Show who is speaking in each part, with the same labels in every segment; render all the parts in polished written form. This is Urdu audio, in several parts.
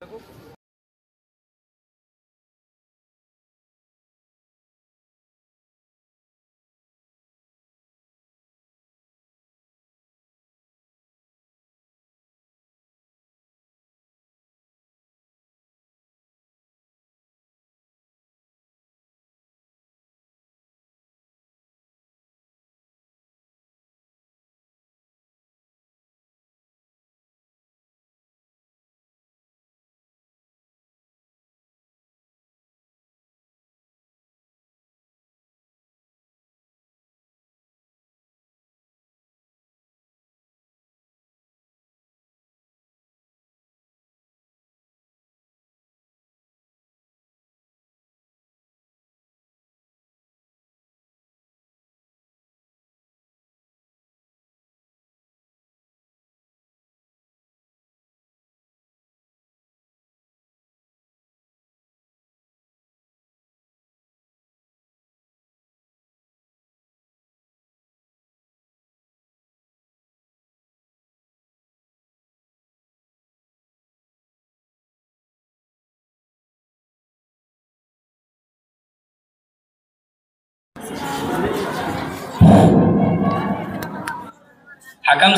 Speaker 1: حکم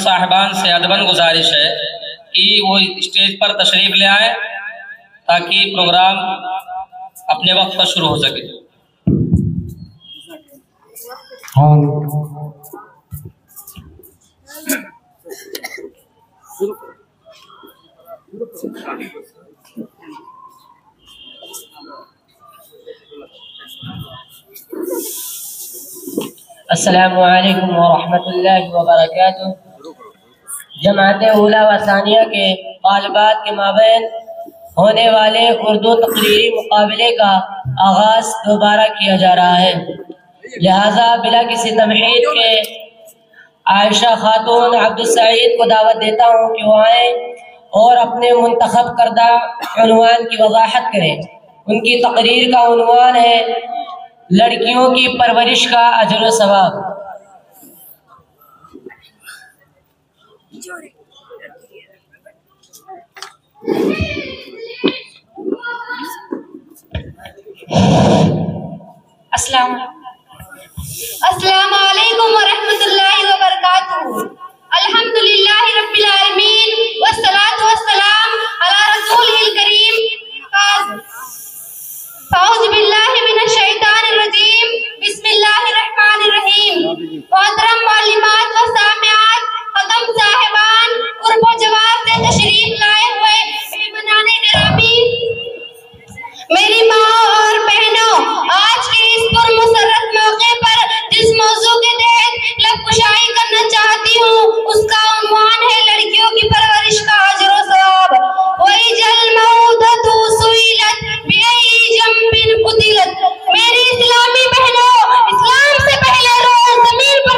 Speaker 1: صاحبان سے ادباً گزارش ہے کہ وہ اسٹیج پر تشریف لے آئیں تاکہ پروگرام اپنے وقت پر شروع ہو سکے۔
Speaker 2: السلام علیکم ورحمۃ اللہ وبرکاتہ۔ جماعت اولیٰ و ثانیہ کے طالبات کے مابین ہونے والے اردو تقریری مقابلے کا آغاز دوبارہ کیا جا رہا ہے، لہٰذا بلا کسی تمہید کے عائشہ خاتون عبدالسعید کو دعوت دیتا ہوں کہ وہ آئیں اور اپنے منتخب کردہ عنوان کی وضاحت کریں۔ ان کی تقریر کا عنوان ہے لڑکیوں کی پرورش کا اجر و ثواب۔
Speaker 3: السلام علیکم ورحمۃ اللہ وبرکاتہ۔ الحمدللہ رب العالمین والصلاة والسلام علی رسولہ الکریم۔ اعوذ باللہ من الشیطان الرجیم، بسم اللہ الرحمن الرحیم۔ محترم معلمات و سامعات، حکم صاحبان، قرب و جوار سے تشریف لائے ہوئے مہمانان گرامی، میری ماں اور بہنوں، آج کے اس پرمسرت موقع پر جس موضوع کے تحت لب کشائی کرنا چاہتی ہوں اس کا عنوان ہے لڑکیوں کی پرورش کا اجر و ثواب۔ وَإِذَا الْمَوْءُودَةُ سُئِلَتْ بِأَيِّ ذَنبٍ قُتِلَتْ۔ میری اسلامی بہنوں، اسلام سے پہلے روز زمین پر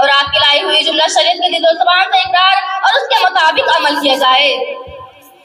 Speaker 3: اور آپ کی لائی ہوئی جملہ شریعت کے دل و زبان سے اقرار اور اس کے مطابق عمل کیا جائے۔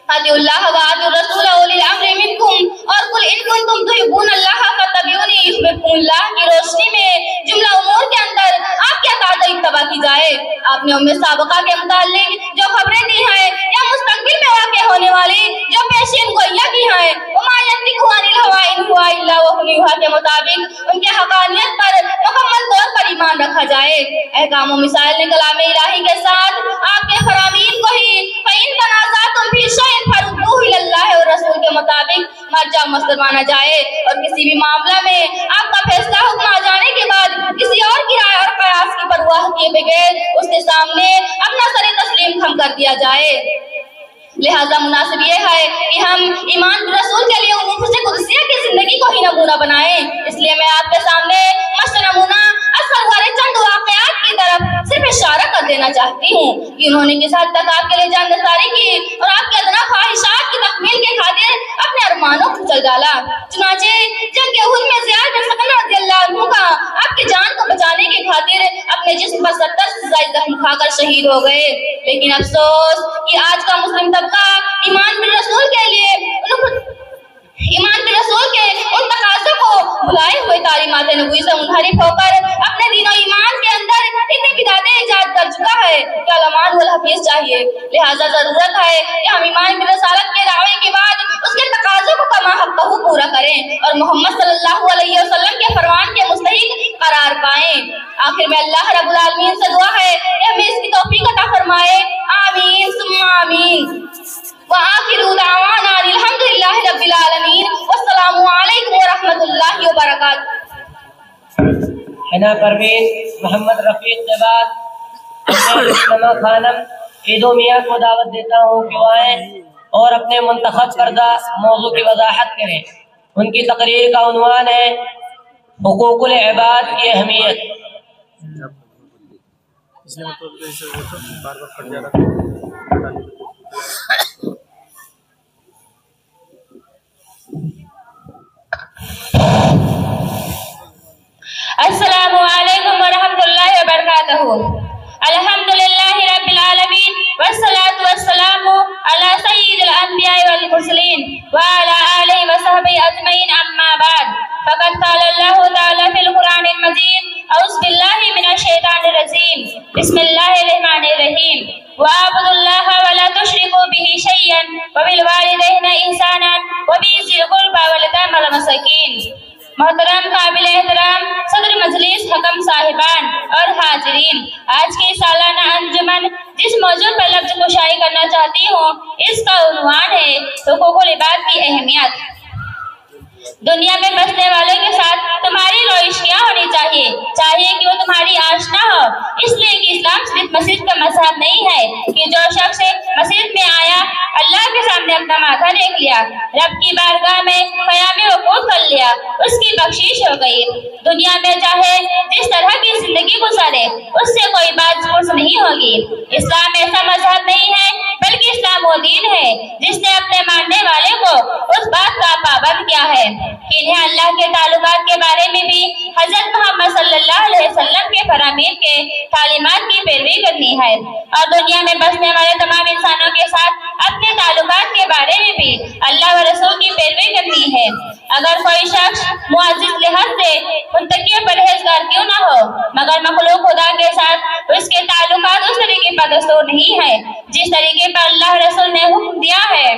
Speaker 3: اطیعوا اللہ واطیعوا الرسول واولی الامر منکم اور قل ان کنتم تحبون اللہ فاتبعونی یحببکم اللہ کی روشنی میں جملہ امور کے اندر آپ کی اطاعت و اتباع کی جائے۔ آپ نے امت سابقہ کے متعلق جو خبریں دی ہیں یا مستقبل میں واقع ہونے والی جو پیشین گوئیاں کی ہیں وما ینطق عن الہوی ان هو الا وحی یوحی کے مطابق ان کے حقانیت پر مکمل طور پر ایمان رکھا جائے۔ احکام و مسائل نے کلام الہی کے ساتھ آپ کے فرامین کو ہی فَإِن تَنَازَعْتُمْ فِي شَيْءٍ فَرُدُّوهُ إِلَى اللَّهِ اور رسول کے مطابق مرجع مصدر مانا جائے، اور کسی بھی معاملہ میں آپ کا فیصلہ حکم آ جانے کے بعد کسی اور کی رائے اور قیاس کی پرواہ کیے بغیر اس کے سامنے اپنا سر تسلیم خم کر دیا جائے۔ لہذا مناسب یہ ہے کہ ہم ایمان رسول کے لیے نفس قدسیہ کی زندگی کو ہی نمونہ بنائیں۔ اس لیے میں آپ کے سامنے مشت نمونہ اثر والے چند واقعات کی طرف صرف اشارہ کر دینا چاہتی ہوں کہ انہوں نے کس حد تک آپ کے لیے جان نثاری کی اور آپ کے ادنا خواہشات کی تکمیل کے خاطر اپنے ارمانوں کو کچل ڈالا۔ چنانچہ جنگ احد میں زیاد بن سکن رضی اللہ عنہ کا آپ کی جان کو بچانے کی خاطر اپنے جسم پر 70 سے زائد زخم کھا کر شہید ہو گئے، لیکن افسوس کہ آج کا مسلم طبقہ ایمان بالرسول کے ان تقاضوں کو بھلائے ہوئے تعلیمات نبوی سے منحرف ہو کر اپنے دین و ایمان کے اندر اتنی بدعتیں ایجاد کر چکا ہے کہ علمان والحفیظ چاہیے۔ لہذا ضرورت ہے کہ ہم ایمان بالرسالت کے دعوے کے بعد اس کے تقاضوں کو کما حقہ پورا کریں اور محمد صلی اللہ علیہ وسلم کے فرمان کے مستحق قرار پائیں۔ آخر میں اللہ رب العالمین سے دعا ہے کہ ہمیں اس کی توفیق عطا فرمائے، آمین ثم آمین۔ وآخر دعوانا الحمد للہ رب العالمین والسلام علیکم ورحمۃ اللہ وبرکاتہ۔
Speaker 2: حنا پروین محمد رفیق کے بعد اسلمہ خانم عیدو میاں کو دعوت دیتا ہوں کہ وہ آئیں اور اپنے منتخب کردہ موضوع کی وضاحت کریں۔ ان کی تقریر کا عنوان ہے حقوق العباد کی اہمیت۔
Speaker 3: السلام علیکم ورحمۃ اللہ وبرکاتہ۔ الحمدللہ رب العالمین والصلاة والسلام علی سید الانبیاء والمرسلین وعلی آلہ وصحبہ اجمعین، اما بعد فقد قال اللہ تعالی فی القرآن المجید اعوذ باللہ من الشیطان الرجیم بسم اللہ الرحمن الرحیم وَاعْبُدُوا اللَّهَ وَلَا تُشْرِكُوا بِهِ شَيْئًا وَبِالْوَالِدَيْنِ إِحْسَانًا وَبِذِي الْقُرْبَى وَالْيَتَامَى وَالْمَسَاكِينِ۔ محترم قابل احترام صدر مجلس، حکم صاحبان اور حاضرین، آج کی سالانہ انجمن جس موضوع پر لفظ کشائی کرنا چاہتی ہوں اس کا عنوان ہے حقوق العباد کی اہمیت۔ دنیا میں بسنے والوں کے ساتھ تمہاری روش کیا ہونی چاہیے کہ وہ تمہاری آشنا ہو، اس لیے کہ اسلام صرف مسجد کا مذہب نہیں ہے کہ جو شخص مسجد میں آیا اللہ کے سامنے اپنا ماتھا ٹیک لیا، رب کی بارگاہ میں قیام وقوف کر لیا، اس کی بخشش ہو گئی۔ دنیا میں چاہے جس طرح کی زندگی گزارے اس سے کوئی بات پرس نہیں ہوگی۔ اسلام ایسا مذہب نہیں ہے بلکہ اسلام وہ دین ہے جس نے اپنے ماننے والے کو اس بات کا پابند کیا ہے کہ انہیں اللہ کے تعلقات کے بارے میں بھی حضرت محمد صلی اللہ علیہ وسلم کے فرامین کے تعلیمات کی پیروی کرنی ہے، اور دنیا میں بسنے والے تمام انسانوں کے ساتھ اپنے تعلقات کے بارے میں بھی اللہ و رسول کی پیروی کرنی ہے۔ اگر کوئی شخص معزز لحاظ سے منتقی و پرہیزگار کیوں نہ ہو مگر مخلوق خدا کے ساتھ اس کے تعلقات اس طریقے پر دستور نہیں ہے جس طریقے پر اللہ رسول نے حکم دیا ہے۔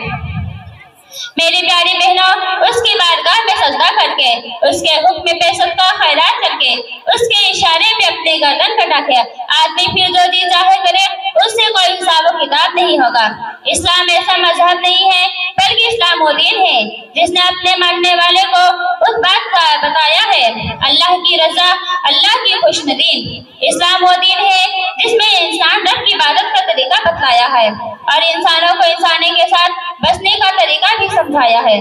Speaker 3: میری پیاری بہنوں، اس کی بارگاہ میں سجدہ کر کے، اس کے حکم پہ صدقہ خیرات کر کے، اس کے اشارے پہ اپنے گردن کٹا کے آدمی پھر جو جی چاہے کرے اس سے کوئی حساب و کتاب نہیں ہوگا۔ اسلام ایسا مذہب نہیں ہے بلکہ اسلام وہ دین ہے جس نے اپنے ماننے والے کو اس بات کا بتایا ہے اللہ کی رضا، اللہ کی خوشنودی۔ اسلام وہ دین ہے جس میں انسان رب کی عبادت کا طریقہ بتلایا ہے اور انسانوں کو انسانی کے ساتھ بسنے کا طریقہ بھی سمجھایا ہے۔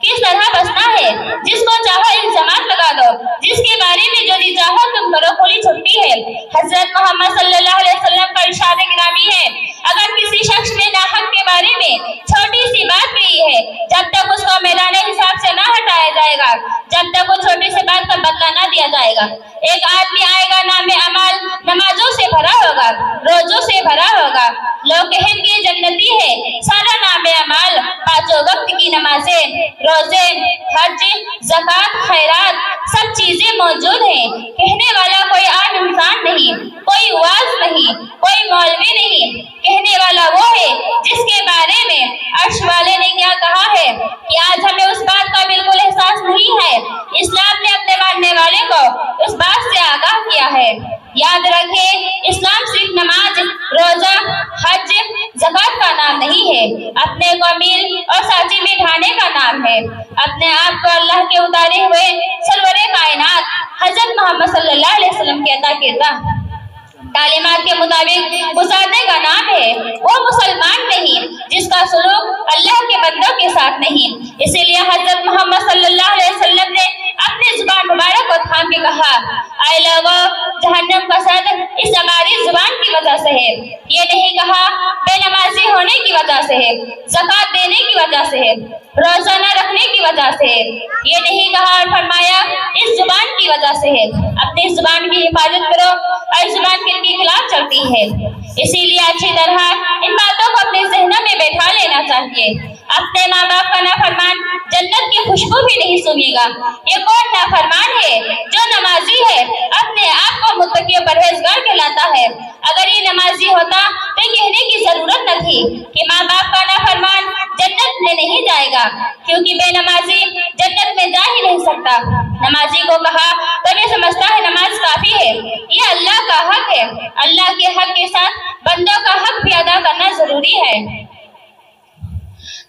Speaker 3: کس طرح بسنا ہے، جس کو چاہو الزامات لگا دو، جس کے بارے میں جو جی چاہو تم کرو، کھلی چھٹی ہے۔ حضرت محمد صلی اللہ علیہ وسلم کا ارشاد گرامی ہے اگر کسی شخص نے ناحق کے بارے میں چھوٹی سی بات کہی ہے جب تک اس کو میدان حساب سے نہ ہٹایا جائے جائے گا جب تک وہ چھوٹی سی بات کا بدلہ نہ دیا جائے گا۔ ایک آدمی آئے گا نام عمل نمازوں سے بھرا ہوگا، روزوں سے بھرا ہوگا، لوگ کہیں گے جنتی ہے، سارا نام عمل، پانچوں وقت کی نمازیں، روزے، حج، زکوٰۃ، خیرات سب چیزیں موجود ہیں۔ کہنے والا کوئی عام انسان نہیں، کوئی واعظ نہیں، کوئی مولوی نہیں، کہنے والا وہ ہے جس کے بارے میں عرش والے نے کیا کہا ہے کہ آج ہمیں اس بات کا بالکل احساس نہیں ہے۔ اسلام نے اپنے ماننے والے کو اس بات سے آگاہ کیا ہے۔ یاد رکھیں، اسلام صرف نماز، روزہ، حج، زکوٰۃ کا نام نہیں ہے، اپنے کو امیر اور ساتھی بٹھانے کا نام ہے، اپنے آپ کو اللہ کے اتارے ہوئے سرور کائنات حضرت محمد صلی اللہ علیہ وسلم کے عطا کردہ تعلیمات کے مطابق گزارنے کا نام ہے۔ وہ مسلمان نہیں جس کا سلوک اللہ کے بندوں کے ساتھ نہیں۔ اسی لیے حضرت محمد صلی اللہ علیہ وسلم نے اپنی زبان مبارک کو تھام کے کہا، اے لوگو، جہنم کا سد اس ہماری زبان کی وجہ سے ہے۔ یہ نہیں کہا بے نمازی ہونے کی وجہ سے ہے، زکوٰۃ دینے کی وجہ سے ہے، روزہ نہ رکھنے کی وجہ سے ہے۔ یہ نہیں کہا اور فرمایا اس زبان کی وجہ سے ہے۔ اپنی زبان کی حفاظت کرو اور زبان کے خلاف چلتی ہے۔ اسی لیے اچھی طرح ان باتوں کو اپنے ذہنوں میں بیٹھا لینا چاہیے۔ اپنے ماں باپ کا نافرمان جنت کی خوشبو بھی نہیں سونگے گا۔ یہ کون نافرمان ہے؟ جو نمازی ہے، اپنے آپ کو متقی و پرہیزگار کہلاتا ہے۔ اگر یہ نمازی ہوتا تو کہنے کی ضرورت نہ تھی کہ ماں باپ کا نافرمان جنت میں نہیں جائے گا، کیونکہ بے نمازی جنت میں جا ہی نہیں سکتا۔ نمازی کو کہا تب یہ سمجھتا ہے نماز کافی ہے۔ یہ اللہ کا حق ہے، اللہ کے حق کے ساتھ بندوں کا حق بھی ادا کرنا ضروری ہے۔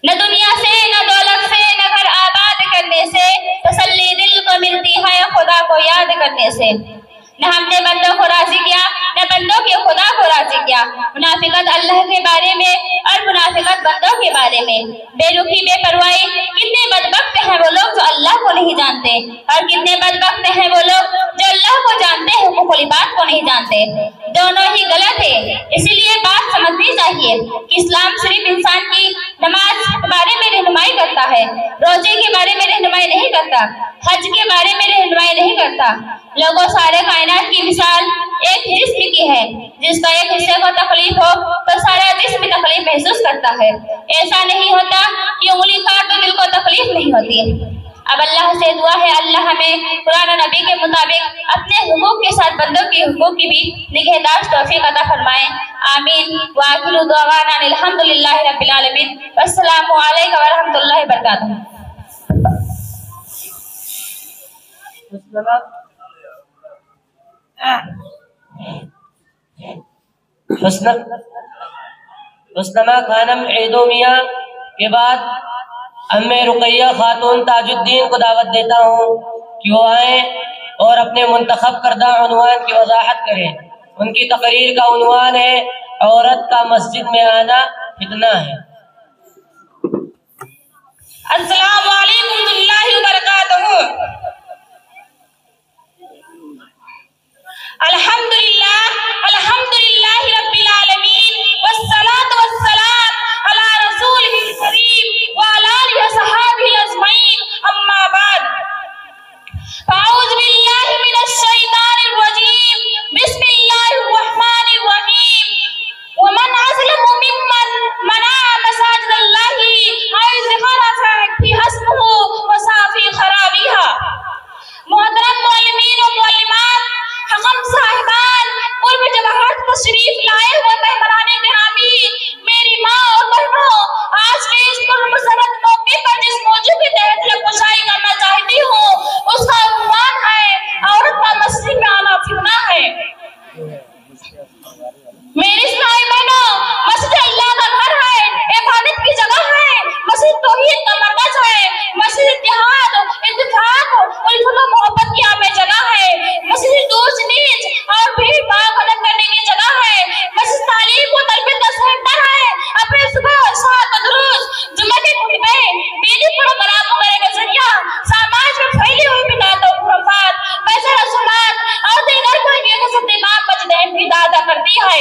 Speaker 3: نہ دنیا سے، نہ دولت سے، نہ گھر آباد کرنے سے تسلی دل کو ملتی ہے خدا کو یاد کرنے سے۔ نہ ہم نے بندوں کو راضی کیا، نہ بندوں کے خدا کو راضی کیا۔ منافقت اللہ کے بارے میں اور منافقت بندوں کے بارے میں۔ بے رخی، بے پرواہی، کتنے بدبخت ہیں وہ لوگ جو اللہ کو نہیں جانتے، اور کتنے بدبخت ہیں وہ لوگ جو اللہ کو جانتے ہیں حقوق العباد کو نہیں جانتے۔ دونوں ہی غلط ہے۔ اسی لیے بات سمجھنی چاہیے کہ اسلام صرف انسان کی نماز کے بارے میں رہنمائی کرتا ہے، روزے کے بارے میں رہنمائی نہیں کرتا، حج کے بارے میں رہنمائی نہیں کرتا۔ لوگوں سارے کائنات کی مثال ایک جسم کی ہے، جس کا ایک حصے کو تکلیف ہو تو سارا جسم تکلیف محسوس کرتا ہے۔ ایسا نہیں ہوتا کہ انگلی کاٹ تو دل کو تکلیف نہیں ہوتی۔ اب اللہ سے دعا ہے اللہ ہمیں قرآن و نبی کے مطابق اپنے حقوق کے ساتھ بندوں کے حقوق کی بھی نگہداشت توفیق عطا فرمائے، آمین۔ وآخر دعوانا الحمدللہ رب العالمین، والسلام علیکم ورحمۃ اللہ وبرکاتہ۔
Speaker 2: مسلمہ خانم عیدو میاں کے بعد ام رقیہ خاتون تاج الدین کو دعوت دیتا ہوں کہ وہ آئیں اور اپنے منتخب کردہ عنوان کی وضاحت کریں۔ ان کی تقریر کا عنوان ہے عورت کا مسجد میں آنا فتنہ ہے۔
Speaker 3: السلام علیکم ورحمۃ اللہ وبرکاتہ۔ الحمدللہ رب العالمین، والصلاة والسلام علی رسولہ الکریم وعلی آلہ وصحبہ اجمعین، اما بعد۔ اعوذ باللہ من الشیطان الرجیم، بسم اللہ الرحمن الرحیم۔ ومن اظلم ممن منع مساجد اللہ ان يذكر فيها اسمه وسعى في خرابها۔ محترم معلمین و معلمات، حکم صاحبان، قرب جماعت تشریف لائے ہوئے مہمانان گرامی، میری ماں اور بہنوں، آج کے اس پرمسرت موقع پر جس موضوع کے تحت رگشائی کرنا چاہتی ہوں اس کا عنوان ہے عورت کا مسجد میں آنا فتنہ ہے۔ میری اسلامی بہنوں، مسجد اللہ کا گھر ہے، عبادت کی جگہ ہے، مسجد توحید کا مرکز ہے، مسجد اتحاد، اتفاق، الفت و محبت کی عام جگہ ہے، مسجد اونچ نیچ اور بھیڑ بھاڑ ختم کرنے کی جگہ ہے، مسجد تعلیم و تربیت کا سینٹر ہے۔ اپنے صبح اور شام کا دروس، جمعہ کے خطبے، دینی پروگرام وغیرہ کے ذریعہ سماج میں پھیلی ہوئی بدعات و خرافات، پیسہ رسومات اور دیگر کوئی بھی قسم تمام مسجد اہمیت ادا کرتی ہے۔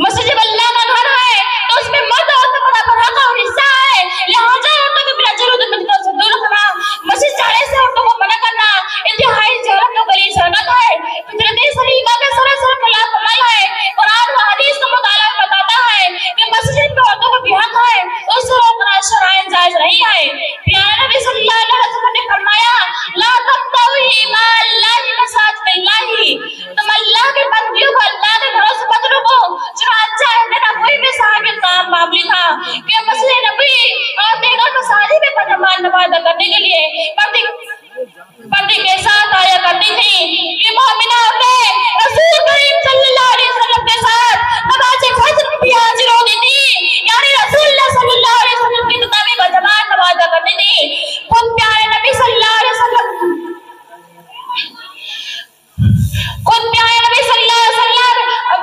Speaker 3: مسجد اللہ کا گھر ہے تو اس میں مرد عورت کا برابر حق اور حصہ ہے، لہٰذا عورتوں کو بلا ضرورت مجلسوں سے دور رکھنا
Speaker 4: اللہ کے صلی اللہ علیہ وسلم فرمایا ہے، قرآن و حدیث کا مطالعہ بتاتا ہے کہ مسجد میں عورتوں کا بھی حق ہے، اس سے روکنا شرائع جائز نہیں ہے۔ پیارے نبی صلی اللہ علیہ وسلم نے فرمایا لا تقطعوا مع اللہ مساجد اللہ، تم اللہ کے بندیوں کو اللہ کے گھروں سے مت روکو۔ چنانچہ حضرت کوئی بھی صحابی کا معاملی تھا کہ مسجد نبی اور دیگر مساجد میں پجمان نماز کرنے کے لیے پردے کے ساتھ آیا کرتی تھی۔ یہ مومنہ عورتیں رسول کریم صلی اللہ علیہ وسلم کے ساتھ نماز فجر بھی حاضر ہوتی تھی، یعنی رسول اللہ صلی اللہ علیہ وسلم کی مطابق جماعت نماز کرتی تھی۔ خود پیارے نبی صلی اللہ علیہ وسلم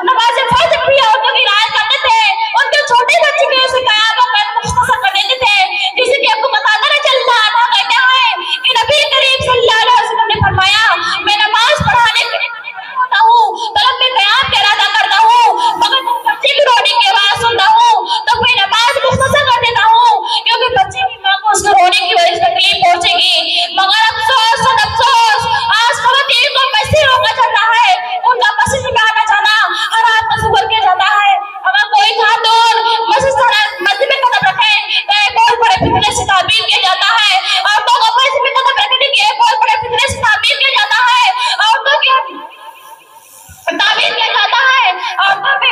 Speaker 4: نماز فجر بھی عورتوں کی رعایت کرتے تھے، ان کے چھوٹے بچے کے اسے قیام وقت مختصر کر دیتے تھے، جسے کہ آپ کو بتانا نہ چلتا تھا کہتے ہیں کہ نبی کریم صلی اللہ علیہ وسلم نے فرمایا میں نماز پڑھانے کے لیے ہوتا ہوں طلب میں قیام کا ارادہ کرتا ہوں، مگر بچے کی رونے کی آواز سنتا ہوں تو میں نماز مختصر کر دیتا ہوں، کیونکہ بچے کی ماں کو اس کو رونے کی وجہ سے تکلیف پہنچے گی۔ مگر افسوس اور افسوس آج خواتین کو مسجد روکا جاتا ہے، ان کا مسجد میں آنا جانا حرام تصور کیا جاتا ہے۔ اگر کوئی خاتون مسجد میں قدم رکھے تو ایک بہت بڑے فتنے سے تعبیر کیا جاتا ہے، عورتوں کو مسجد میں قدم رکھنے کی ایک بہت بڑے فتنے سے تعبیر کیا جاتا ہے، عورتوں کی تعبیر کیا جاتا ہے۔ عورتوں پہ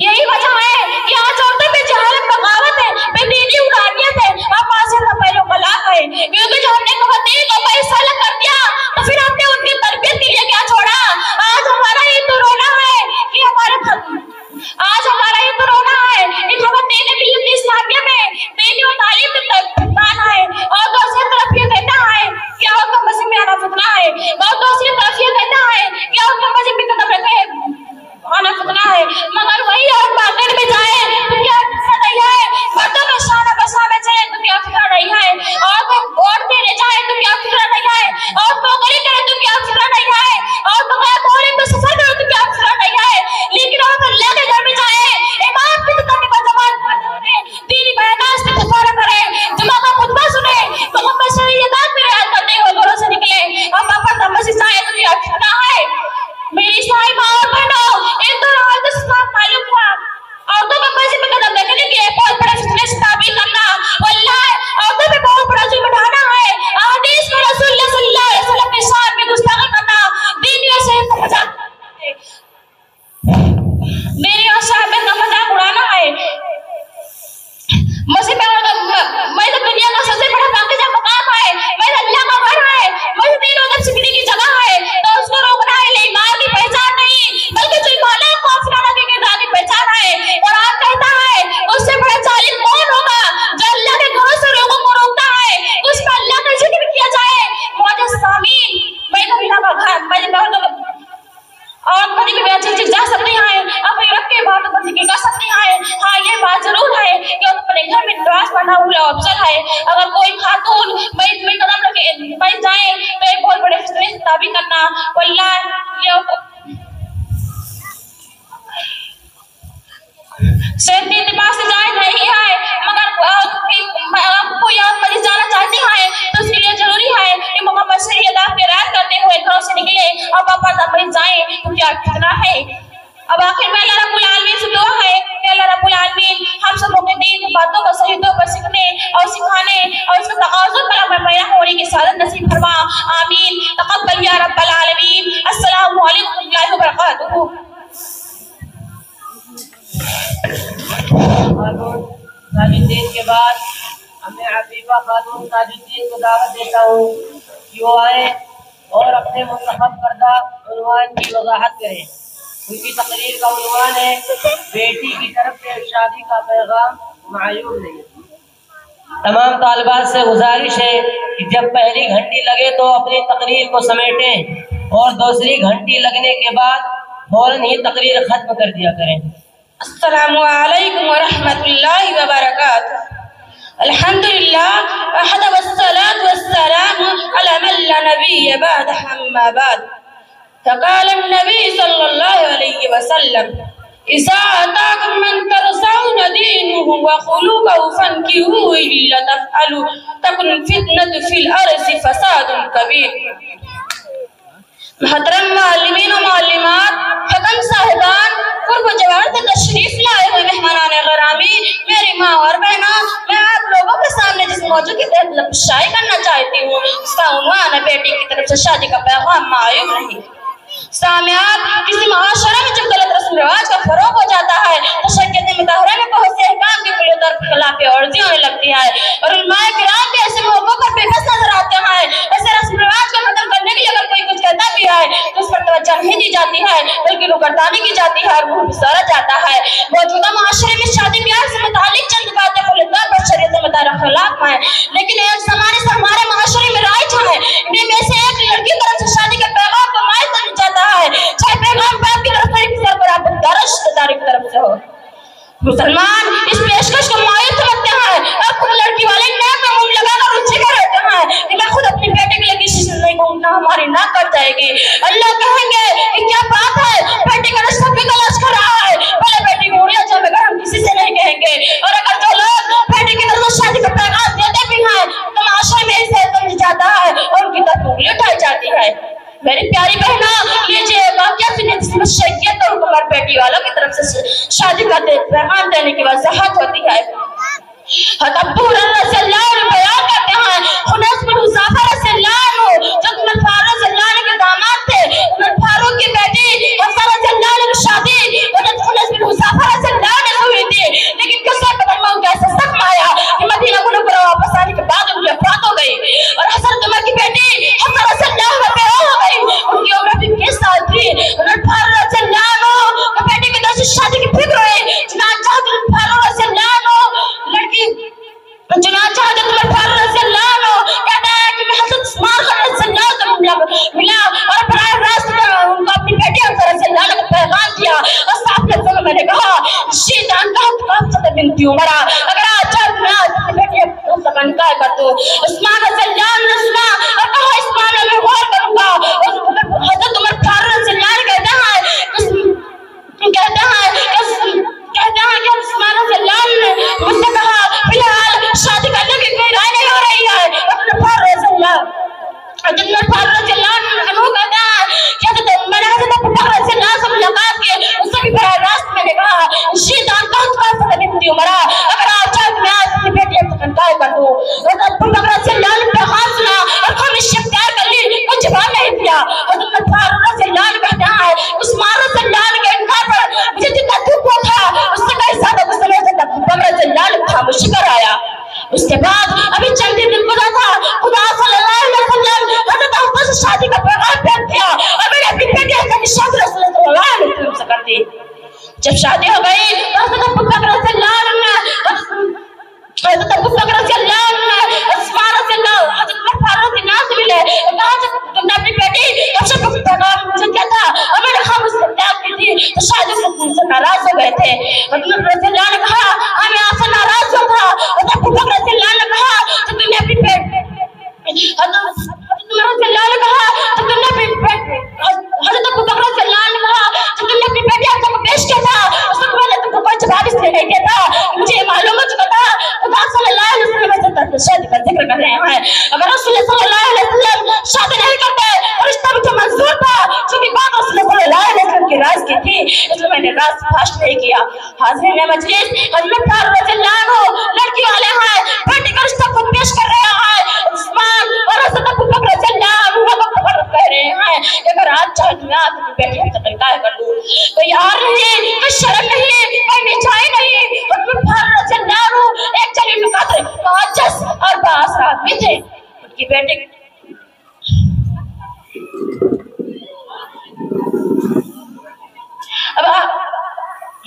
Speaker 4: یہی وجہ ہے کہ آج عورتوں پہ جہالت بغاوت ہے، بے دینی اڑانیت ہے اور معاشرت کا پہلو طلاق ہے، کیونکہ جو ہم نے خواتین کو فیصلہ کر دیا تو پھر ہم نے ان کی تربیت کے لیے کیا چھوڑا۔ آج ہمارا یہ تو رونا ہے کہ خواتین ملت اسلامیہ میں دینی و تعلیم کا تعلیم ہے، اور دوسری طرف یہ کہتا ہے کہ عورتوں مسجد میں آنا فتنہ ہے، اور دوسری طرف یہ کہتا ہے کہ عورتوں مسجد میں قدم رکھے آنا فتنہ ہے، مگر وہی عورت مارکیٹ میں جائے تو کیا فکر نہیں ہے، مردوں میں شانہ بشانہ چلے تو کیا فکر نہیں ہے، اور ووٹ دینے جائے تو کیا فکر نہیں ہے، اور نوکری کرے تو کیا فکر نہیں ہے، اور بغیر مہلت میں سفر کرے تو کیا فکر نہیں ہے، لیکن عورت اللہ کے گھر میں جائے امام کی خطبے پر جماعت پڑھے، دینی بیانات سے مشورہ کرے، جمعہ کا خطبہ سنے، محمد شریعت میں رعایت کرتے ہوئے گھروں سے نکلے، اور واپس مسجد جائے تو کیا فکر ہے۔ میری اسلامی ماں اور بہنوں، ایک دور عورتوں سے معلوم ہوا عورتوں کو مسجد میں قدم رکھنے کے لیے بہت بڑے فتنے سے تعبیر کرنا واللہ عورتوں پہ بہت بڑا ظلم ڈھانا ہے، حدیث میں رسول اللہ صلی اللہ علیہ وسلم کے شان میں گستاخی کرنا، دینی اور شہر کا مذاق اڑانا ہے۔ مسجد میں دنیا کا سب سے بڑا پاکیزہ مقام ہے، میں اللہ کا گھر ہے، مجھے دین و دب سکھنے کی جگہ ہے، تو اس کو روکنا ہے ایمان کی پہچان نہیں بلکہ جو ایمان کو افسرانا کے کردار کی پہچان ہے۔ قرآن کہتا ہے اس سے بڑا ظالم کون ہوگا جو اللہ کے گھروں سے لوگوں کو روکتا ہے، اس کا اللہ کا ذکر کیا جائے۔ معزز سامعین، میں اللہ کا گھر اور بڑی بھی اچھی چیز جا سکتی ہیں، اپنے رب کے بات پر ذکر کر سکتی ہیں۔ ہاں یہ بات ضرور ہے کہ اپنے گھر میں نماز پڑھنا اولا افضل ہے۔ اگر کوئی خاتون بیت میں قدم رکھے بیٹھ جائے تو ایک بہت بڑے فتنے سے تعبیر کرنا واللہ صحت اعتبار سے جائز نہیں ہے، مگر کوئی اور مریض جانا چاہتی ہے تو اس کے لیے ضروری ہے کہ محمد شریعت کے رعایت کرتے ہوئے گھروں سے نکلے اور واپس مریض جائیں تو کیا فتنہ ہے۔ اب آخر میں اللہ رب العالمین سے دعا ہے کہ اللہ رب العالمین ہم سب کے دین کی باتوں کو صحیح طور پر سیکھنے اور سکھانے اور اس کا تقاضوں پر عمل پیرا ہونے کی سعادت نصیب فرما، آمین۔ تقبل یا رب العالمین۔ السلام علیکم ورحمۃ اللہ وبرکاتہ۔
Speaker 2: تاج الدین کے بعد ہمیں عفیفہ خاتون تاج الدین کو دعوت دیتا ہوں کہ وہ آئیں اور اپنے منتخب کردہ عنوان کی وضاحت کریں۔ ان کی تقریر کا عنوان ہے بیٹی کی طرف سے شادی کا پیغام معیوب نہیں۔ تمام طالبات سے گزارش ہے کہ جب پہلی گھنٹی لگے تو اپنی تقریر کو سمیٹیں اور دوسری گھنٹی لگنے کے بعد فوراً ہی تقریر ختم کر دیا کریں۔
Speaker 4: السلام علیکم ورحمۃ اللہ وبرکاتہ۔ الحمدللہ وحدہ والصلاة والسلام علی من لا نبی بعد اما بعد۔ فقال النبی صلی اللہ علیہ وسلم اذا اتاکم من ترضون دینہ وخلقہ فانکحوہ الا تفعلوا تکن فتنة فی الارض فساد کبیر۔ محترم معلمین و معلمات، حکم صاحبان، قرب و جوار سے تشریف لائے ہوئے مہمانان غرامی، میری ماں اور بہنوں، میں آپ لوگوں کے سامنے جس موضوع کی طرف شائع کرنا چاہتی ہوں اس کا عنوان ہے بیٹی کی طرف سے شادی کا پیغام معیوب نہیں۔ سامعات، کسی معاشرے میں جب غلط رسم رواج کا فروغ ہو جاتا ہے تو شریعت مطہرہ میں بہت سے احکام کی کلیوں طرف خلاف ورزی ہونے لگتی ہے، اور علماء کرام بھی ایسے موقعوں پر بے بس نظر آتے ہیں۔ ایسے رسم رواج کو ختم کرنے کے لیے اگر کوئی کچھ کہتا بھی ہے تو اس پر توجہ نہیں دی جاتی ہے بلکہ روگردانی کی جاتی ہے اور منہ بسارا جاتا ہے۔ موجودہ معاشرے میں شادی بیاہ سے متعلق چند باتیں کلیوں طور پر شریعت مطہرہ خلاف ہیں، لیکن ایک زمانے سے ہمارے معاشرے میں رائج ہیں۔ انہیں میں سے ایک لڑکی کی طرف سے شادی کے پیغام کو مائل کرنا چاہتا ہے، چاہے پیغام باپ کی طرف سے کسی برابر رشتہ داری کی طرف سے ہو۔ مسلمان اس پیشکش کو مایوس سمجھتے ہیں اور خود لڑکی والے نیک میں منہ لگا کر اچھی کر رہتے ہیں کہ میں خود اپنی بیٹے کے لیے کسی سے نہیں گھومنا، ہماری نہ کٹ جائے گی۔ اللہ کہیں گے کہ کیا بات ہے، بیٹی کا رشتہ بھی تلاش کر رہا ہے، بھلے بیٹی کو اڑیا جائے مگر ہم کسی سے نہیں کہیں گے۔ اور اگر جو لوگ بیٹی کی طرف شادی کا پیغام دیتے بھی ہیں تو معاشرے میں اسے سمجھ جاتا ہے اور ان کی طرف انگلی اٹھائی جاتی ہے۔ میری پیاری بہنوں، لیجیے واقعہ سنیے جس میں شریعت اور حکومت بیٹی والوں کی طرف سے شادی کا پیغام دینے کی وضاحت ہوتی ہے۔ حضرت ابو ہریرہ رضی اللہ عنہ بیان کرتے ہیں، خنیس بن حذافہ رضی اللہ عنہ جو عمر فاروق رضی اللہ عنہ کے داماد تھے، عمر فاروق کی بیٹی حفصہ رضی اللہ عنہ کی شادی حضرت خنیس بن حذافہ رضی اللہ عنہ سے ہوئی تھی، لیکن قصہ بدن میں ان کا ایسا زخم آیا کہ مدینہ منورہ واپس آنے کے بعد ان کی وفات ہو گئی، اور حضرت عمر کی بیٹی حفصہ رضی اللہ عنہ بیوہ ہو گئی۔ ان کی عمر بھی 20 سال تھی۔ عمر فاروق رضی اللہ عنہ کی بیٹی کی طرف سے شادی کی فکر ہوئی، چنانچہ حضرت فاروق رضی اللہ عنہ چنانچہ حضرت عمر فاروق رضی اللہ عنہ کہتا ہے کہ میں حضرت عثمان رضی اللہ عنہ سے ملا اور براہ راست ان کو اپنی بیٹی حفصہ رضی اللہ عنہ کا پیغام دیا اور صاف لفظوں میں میں نے کہا شیطان کا حفصہ بنت عمر، اگر آج چاہے میں اپنی بیٹی حفصہ کا نکاح کر دوں۔ عثمان رضی اللہ عنہ نے سنا اور کہا اس معاملے میں غور کروں گا۔ حضرت عمر فاروق رضی اللہ عنہ کہتے ہیں کہ عثمان رضی اللہ عنہ نے مجھ سے کہا فی الحال شادی کرنے کی کوئی رائے نہیں ہو رہی ہے۔ حضرت عمر فاروق رضی اللہ عنہ کہتا ہے کہ میں نے حضرت ابو بکر رضی اللہ عنہ سے ملاقات کی، اس سے بھی براہ راست میں نے کہا شیطان کا حفصہ بنت عمر، اگر آپ چاہے تو میں آج اپنی بیٹی حفصہ کا نکاح کر دوں۔ حضرت ابو بکر رضی اللہ عنہ نے پیغام سنا اور خاموشی اختیار کر لی، کوئی جواب نہیں دیا۔ حضرت عمر فاروق رضی اللہ عنہ کہتے ہیں عثمان رضی اللہ عنہ کے انکار پر مجھے جتنا دکھ ہوا تھا اس سے کئی زیادہ غصہ میں حضرت ابو بکر رضی اللہ عنہ کو خاموشی پر آیا۔ اس کے بعد ابھی چند دن گزرا تھا، خدا صلی اللہ علیہ وسلم حضرت حفصہ سے شادی کا پیغام بھیج دیا اور میں نے اپنی بیٹی حفصہ کی شادی رسول اللہ صلی اللہ علیہ وسلم سے کر دی۔ جب شادی ہو گئی تو حضرت ابو بکر رضی اللہ عنہ حضرت ابو بکر رضی اللہ عنہ عثمان رضی اللہ حضرت عمر فاروق رضی اللہ عنہ سے ملے اور کہا کہ تم نے اپنی بیٹی حفصہ کا پیغام مجھے دیا تھا اور میں نے خاموشی اختیار کی تھی تو شاید اس سے ناراض ہو گئے تھے۔ حضرت عمر رضی اللہ عنہ نے کہا ہاں میں آپ سے ناراض ہوا تھا۔ حضرت ابو بکر رضی اللہ عنہ نے کہا کہ تم نے اپنی بیٹی حضرت عمر رضی اللہ عنہ نے کہا کہ تم نے اپنی حضرت ابو بکر رضی اللہ عنہ نے کہا کہ تم نے اپنی بیٹی حفصہ کو پیش کیا تھا، اس وقت میں نے تم کو کوئی جواب اس لیے نہیں دیا تھا، مجھے یہ معلوم ہو چکا تھا خدا صلی اللہ علیہ وسلم شادی کا ذکر کر رہے ہیں، اگر رسول صلی اللہ علیہ وسلم شادی نہیں کرتے اور رشتہ مجھے منظور تھا چونکہ بات رسول صلی اللہ علیہ وسلم کی راز کی تھی اس لیے میں نے راز فاش نہیں کیا۔ حاضرین مجلس، حضرت فاروق رضی اللہ عنہ لڑکی والے ہیں، بیٹی کا رشتہ خود پیش کر رہے ہیں، عثمان اور حضرت ابو بکر رضی اللہ عنہ کہہ رہے ہیں کہ اگر آج چاہے تو میں آپ کی بیٹی حفصہ کا نکاح کر لوں، کوئی یار نہیں، کوئی شرم نہیں، کوئی نچائی نہیں۔ حضرت فاروق رضی اللہ عنہ ایک جلیل القدر معجز اور بااثر آدمی تھے، ان کی بیٹی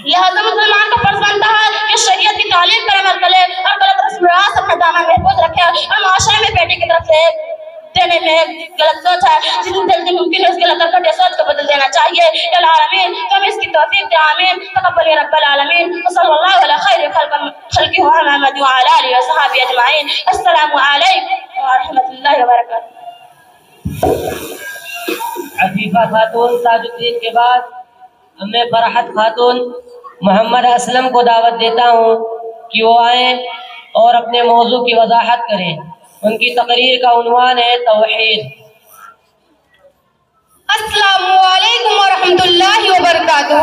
Speaker 4: لہذا مسلمان کا فرض بنتا ہے کہ شریعت کی تعلیم پر عمل کرے اور غلط رسم رواج اپنا دامن محفوظ رکھے اور معاشرے میں بیٹی کی طرف سے دینے میں غلط سوچ ہے جتنی جلدی ممکن ہے اس غلط اور گھٹیا سوچ کو بدل دینا چاہیے۔ یا العالمین تو ہمیں اس کی توفیق دے، آمین۔ تقبل یا رب العالمین وصلی اللہ علی خیر خلقہ محمد وعلی آلہ وصحبہ اجمعین۔ السلام علیکم ورحمۃ اللہ وبرکاتہ۔
Speaker 2: عفیفہ خاتون تاج الدین کے بعد میں فرحت خاتون محمد اسلم کو دعوت دیتا ہوں کہ وہ آئیں اور اپنے موضوع کی وضاحت کریں۔ ان کی تقریر کا عنوان ہے توحید۔
Speaker 3: علیکم ورحمۃ اللہ وبرکاتہ.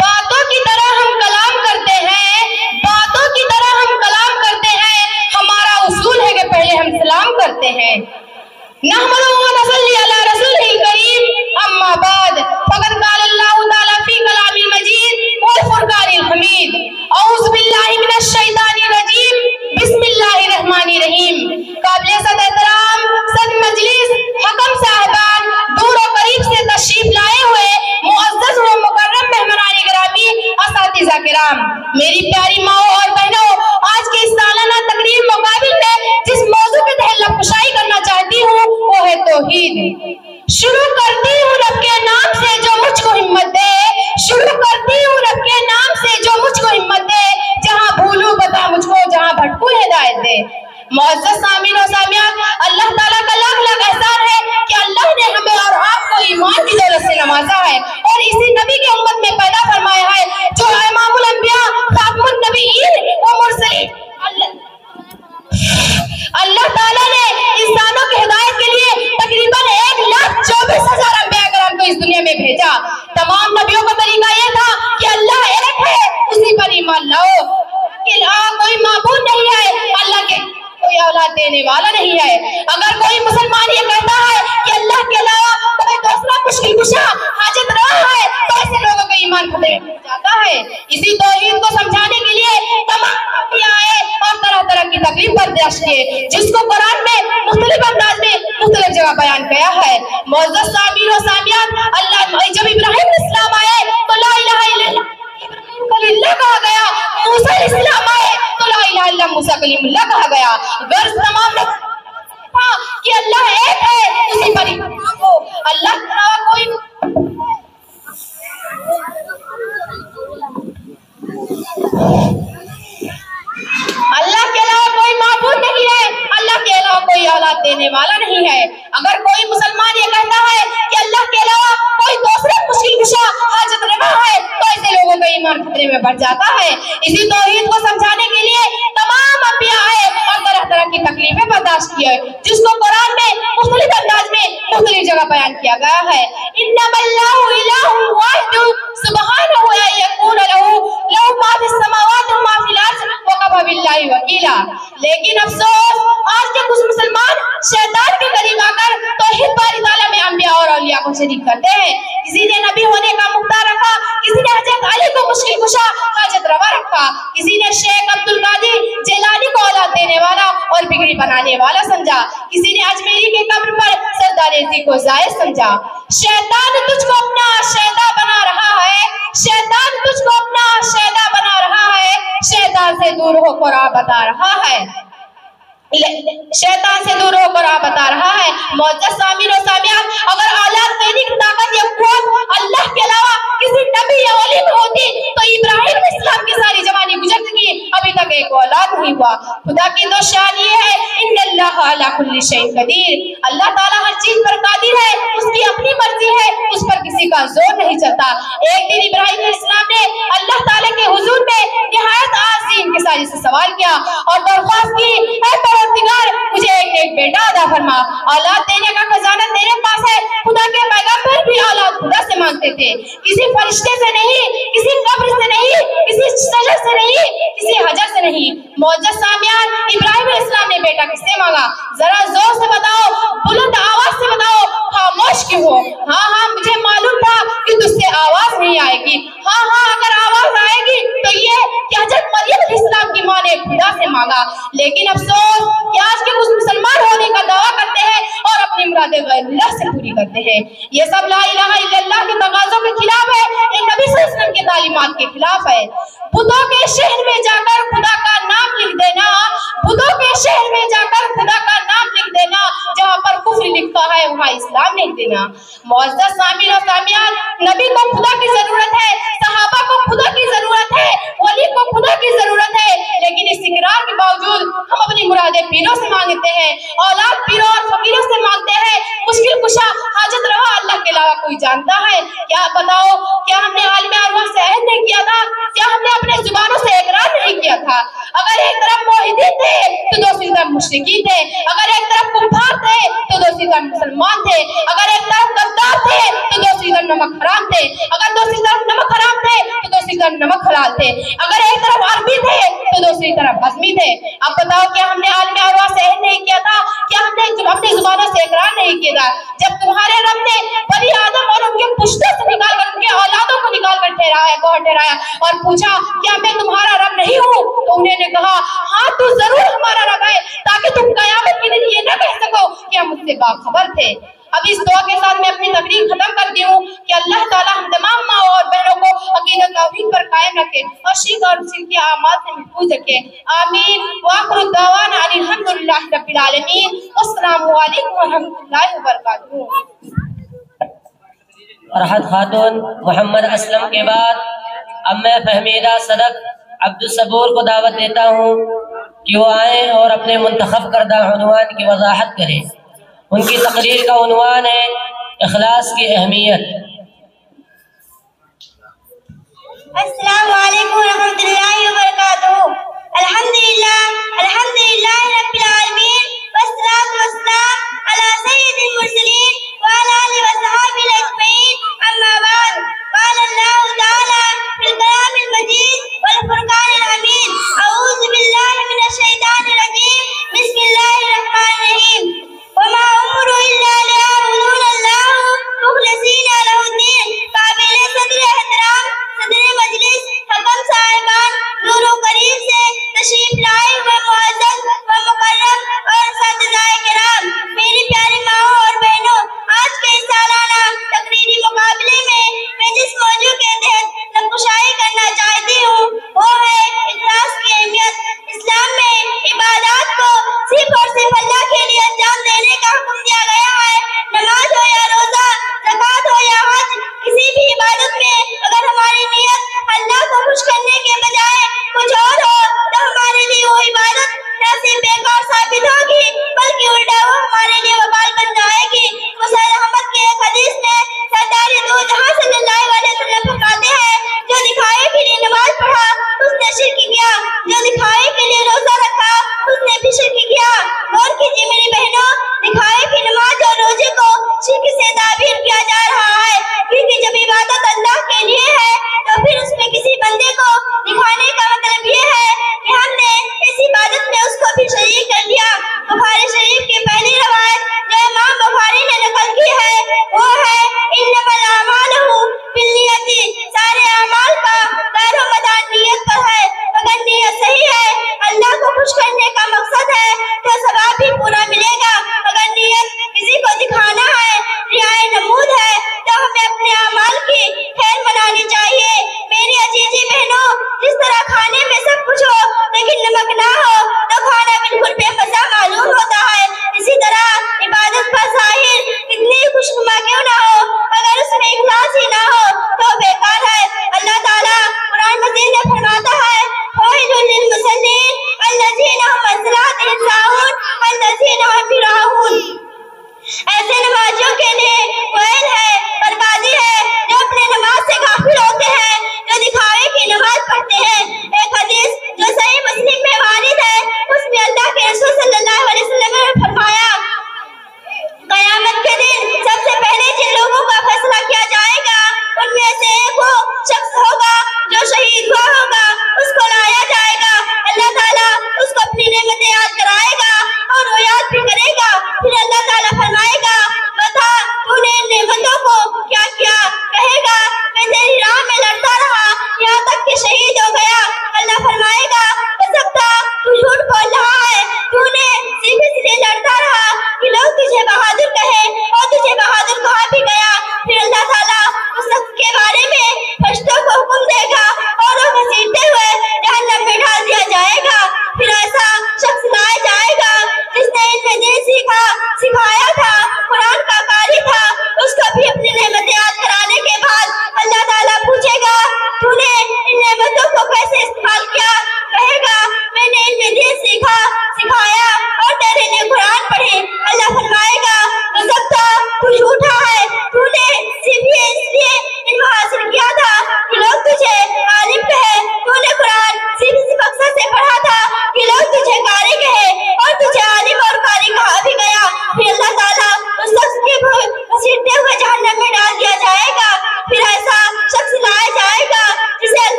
Speaker 3: باتوں کی طرح ہم کلام کرتے ہیں، باتوں کی طرح ہم کلام کرتے ہیں. ہمارا اصول ہے کہ پہلے ہم سلام کرتے ہیں. نحمدہ و نصلی علی رسول الکریم، اما بعد، فقد قال اللہ تعالی فی کلام المجید والفرقان الحمید. اعوذ باللہ من الشیطان الرجیم، بسم اللہ الرحمن الرحیم. قابل صد احترام صد مجلس، حکم صاحبان، دور و قریب سے تشریف لائے ہوئے معزز و مکرم مہمانان گرامی، اساتذہ کرام، میری پیاری ماؤں اور بہنوں، آج کے اس سالانہ تقریب مقابل میں جس موضوع کے تحت لبخشائی کرنا چاہتی ہوں وہ ہے توحید. شروع کرتی ہوں رب کے نام سے جو مجھ کو ہمت دے، شروع کرتی ہوں رب کے نام سے جو مجھ کو ہمت دے. جہاں بھولوں بتا مجھ کو، جہاں بھٹکوں ہدایت دے. معزز سامعین و سامعات، اللہ تعالیٰ کا لاکھ لاکھ احسان ہے کہ اللہ نے ہمیں اور آپ کو ایمان کی دولت سے نوازا ہے اور اسی نبی کی امت میں پیدا فرمایا ہے جو امام الانبیاء، خاتم النبیین و مرسلین. اللہ تعالیٰ نے انسانوں کی ہدایت کے لیے تقریباً 1,24,000 انبیاء کرام کو اس دنیا میں بھیجا. تمام نبیوں کا طریقہ یہ تھا کہ اللہ ایک ہے، اسی پر ایمان لاؤ. کوئی معبود نہیں ہے، اللہ کے کوئی اولاد دینے والا نہیں ہے. اگر کوئی مسلمان یہ کہتا ہے کہ اللہ کے علاوہ کوئی دوسرا مشکل کشا حاجت روا ہے تو ایسے لوگوں کا ایمان خطرے میں جاتا ہے. اسی توحید کو سمجھانے کے لیے تمام انبیاء آئے اور طرح طرح کی تکلیف برداشت کیے، جس کو قرآن میں مختلف انداز میں مختلف جگہ بیان کیا ہے. معزز سامعین و سامعات، اللہ جب ابراہیم اسلام آئے تو لا الہ الا اللہ اللہ کہا گیا، موسیٰ علیہ السلام آئے تو لا الہ الا موسیٰ کلیم اللہ کہا گیا. غرض تمام لوگ کہ اللہ ایک ہے، اسی پر ایمان کو. اللہ کے علاوہ کوئی اللہ کے علاوہ کوئی معبود نہیں ہے، اللہ کے علاوہ کوئی اولاد دینے والا نہیں ہے. اگر کوئی مسلمان یہ کہتا ہے کہ اللہ کے علاوہ کوئی دوسرا مشکل کشا حاجت روا ہے تو ایسے لوگوں کا ایمان خطرے میں بڑھ جاتا ہے. اسی توحید کو سمجھانے کے لیے تمام انبیاء آئے اور طرح طرح کی تکلیفیں برداشت کی، جس کو قرآن میں مختلف انداز میں مختلف جگہ بیان کیا گیا ہے. انما اللہ الہ واحد سبحانہ ان یکون لہ ما فی السماوات و ما فی الارض وکفی باللہ وکیلا. لیکن افسوس آج کے کچھ مسلمان شیطان کے قریب آ کر توحید باری تعالیٰ میں انبیاء اور اولیاء کو شریک کرتے ہیں. کسی نے نبی ہونے کا مختار رکھا، کسی نے حضرت علی کو مشکل کشا حاجت روا رکھا، کسی نے شیخ عبد القادر جیلانی کو اولاد دینے والا اور بگڑی بنانے والا سمجھا، کسی نے اجمیری کے قبر پر سردار ازی کو زائد سمجھا. شیطان تجھ کو اپنا شیدا بنا رہا ہے، شیطان تجھ کو اپنا شیدا بنا رہا ہے، شیطان سے دور ہو کر بتا رہا ہے، شیطان سے دور ہو کر بتا رہا ہے. معزز سامعین و سامعات، اگر اولاد دینے کی طاقت یا قوت اللہ کے علاوہ کسی نبی یا ولی میں ہوتی تو ابراہیم علیہ السلام کی ساری جوانی گزر چکی، ابھی تک ایک اولاد نہیں ہوا. خدا کی تو شان یہ ہے ان اللہ علی کل شیء قدیر، اللہ تعالیٰ ہر چیز پر قادر ہے، اس کی اپنی مرضی ہے، اس پر کسی کا زور نہیں چلتا. ایک دن ابراہیم علیہ السلام نے اللہ تعالیٰ کے حضور میں نہایت عظیم کے ساری سے سوال کیا اور درخواست کی، اے پروردگار مجھے ایک بیٹا عطا فرما. اولاد دینے کا خزانہ تیرے پاس ہے. خدا کے پیغمبر بھی اولاد خدا سے مانگتے تھے، کسی فرشتے سے نہیں، کسی قبر سے نہیں، کسی شجر سے نہیں، کسی حجر سے نہیں. معزز سامعین، ابراہیم علیہ السلام نے بیٹا کس سے مانگا؟ ذرا زور سے بتاؤ، بلند آواز سے بتاؤ، خاموش کیوں ہو؟ ہاں مجھے معلوم تھا کہ تجھ سے آواز نہیں آئے گی. ہاں اگر آواز آئے گی تو یہ کہ حضرت مریم علیہ السلام کی ماں نے خدا سے مانگا. لیکن افسوس کہ آج کے کچھ مسلمان ہونے کا دعویٰ کرتے ہیں اور اپنی مرادیں غیر اللہ سے پوری کرتے ہیں. یہ سب لا الہ الا اللہ کے تقاضوں کے خلاف ہے، یہ نبی صلی اللہ علیہ وسلم کی تعلیمات کے خلاف ہے. بتوں کے شہر میں جا کر خدا کا نام لکھ دینا، بتوں کے شہر میں جا کر خدا کا نام لکھ دینا، جہاں پر کفر لکھتا ہے وہاں اسلام لکھ دینا. معزز سامعین و سامعات، نبی کو خدا کی ضرورت ہے، صحابہ کو خدا کی ضرورت ہے، ولی کو خدا کی ضرورت ہے، لیکن اس اقرار کے باوجود ہم اپنی مرادیں پیروں سے مانگتے ہیں، اولاد پیروں اور فقیروں سے مانگتے ہیں. مشکل کشا حاجت روا اللہ کے علاوہ کوئی جانتا ہے کیا؟ بتاؤ، کیا ہم نے عالم ارواح سے عہد نہیں کیا تھا؟ کیا ہم نے اپنے زبانوں سے اقرار نہیں کیا تھا؟ اگر ایک طرف موحدین تھے تو دوسری طرف مشرکین تھے، اگر ایک طرف کفار تھے تو دوسری طرف مسلمان تھے، اگر ایک طرف غدار حلال تھے تو دوسری طرف نمک حرام تھے، اگر دوسری طرف نمک حرام تھے تو دوسری طرف نمک حلال تھے، اگر ایک طرف عربی تھے تو دوسری طرف ہضمی تھے۔ اب بتاؤ کیا ہم نے عالم ارواح سے عہد نہیں کیا تھا؟ کیا ہم نے اپنی زبانوں سے اقرار نہیں کیا تھا؟ جب تمہارے رب نے بنی آدم اور ان کے پشتوں سے نکال کر ان کے اولادوں کو نکال کر ٹھہرایا اور پوچھا کیا میں تمہارا رب نہیں ہوں، تو انہوں نے کہا ہاں تو ضرور ہمارا رب ہے، تاکہ تم قیامت کے دن یہ نہ کہہ سکو کہ ہم اس سے باخبر تھے۔ اب اس دعا کے ساتھ میں اپنی تقریر ختم کرتی ہوں کہ اللہ تعالی ہم تمام ماں اور بہنوں کو عقیدت توحید پر قائم رکھے اور شرک اور شرک کے اعمال سے محفوظ رکھے، آمین۔ وآخر دعوانا ان الحمدللہ رب العالمین، السلام علیکم ورحمۃ اللہ وبرکاتہ۔
Speaker 2: فرحت خاتون محمد اسلم کے بعد اب میں فہمیدہ صدق عبدالصبور کو دعوت دیتا ہوں کہ وہ آئیں اور اپنے منتخب کردہ عنوان کی وضاحت کریں۔ ان کی تقریر کا عنوان ہے اخلاص کی اہمیت۔
Speaker 5: السلام علیکم ورحمۃ اللہ وبرکاتہ۔ الحمدللہ رب العالمین والصلاة والسلام علی سید المرسلین وعلی آلہ وصحبہ اجمعین، اما بعد، قال اللہ تعالی فی الکلام المجید والفرقان الحمید، اعوذ باللہ من الشیطان الرجیم، بسم اللہ الرحمن الرحیم، وما امروا الا ليعبدون الله مخلصین له الدین۔ قابل صدر احترام صدر مجلس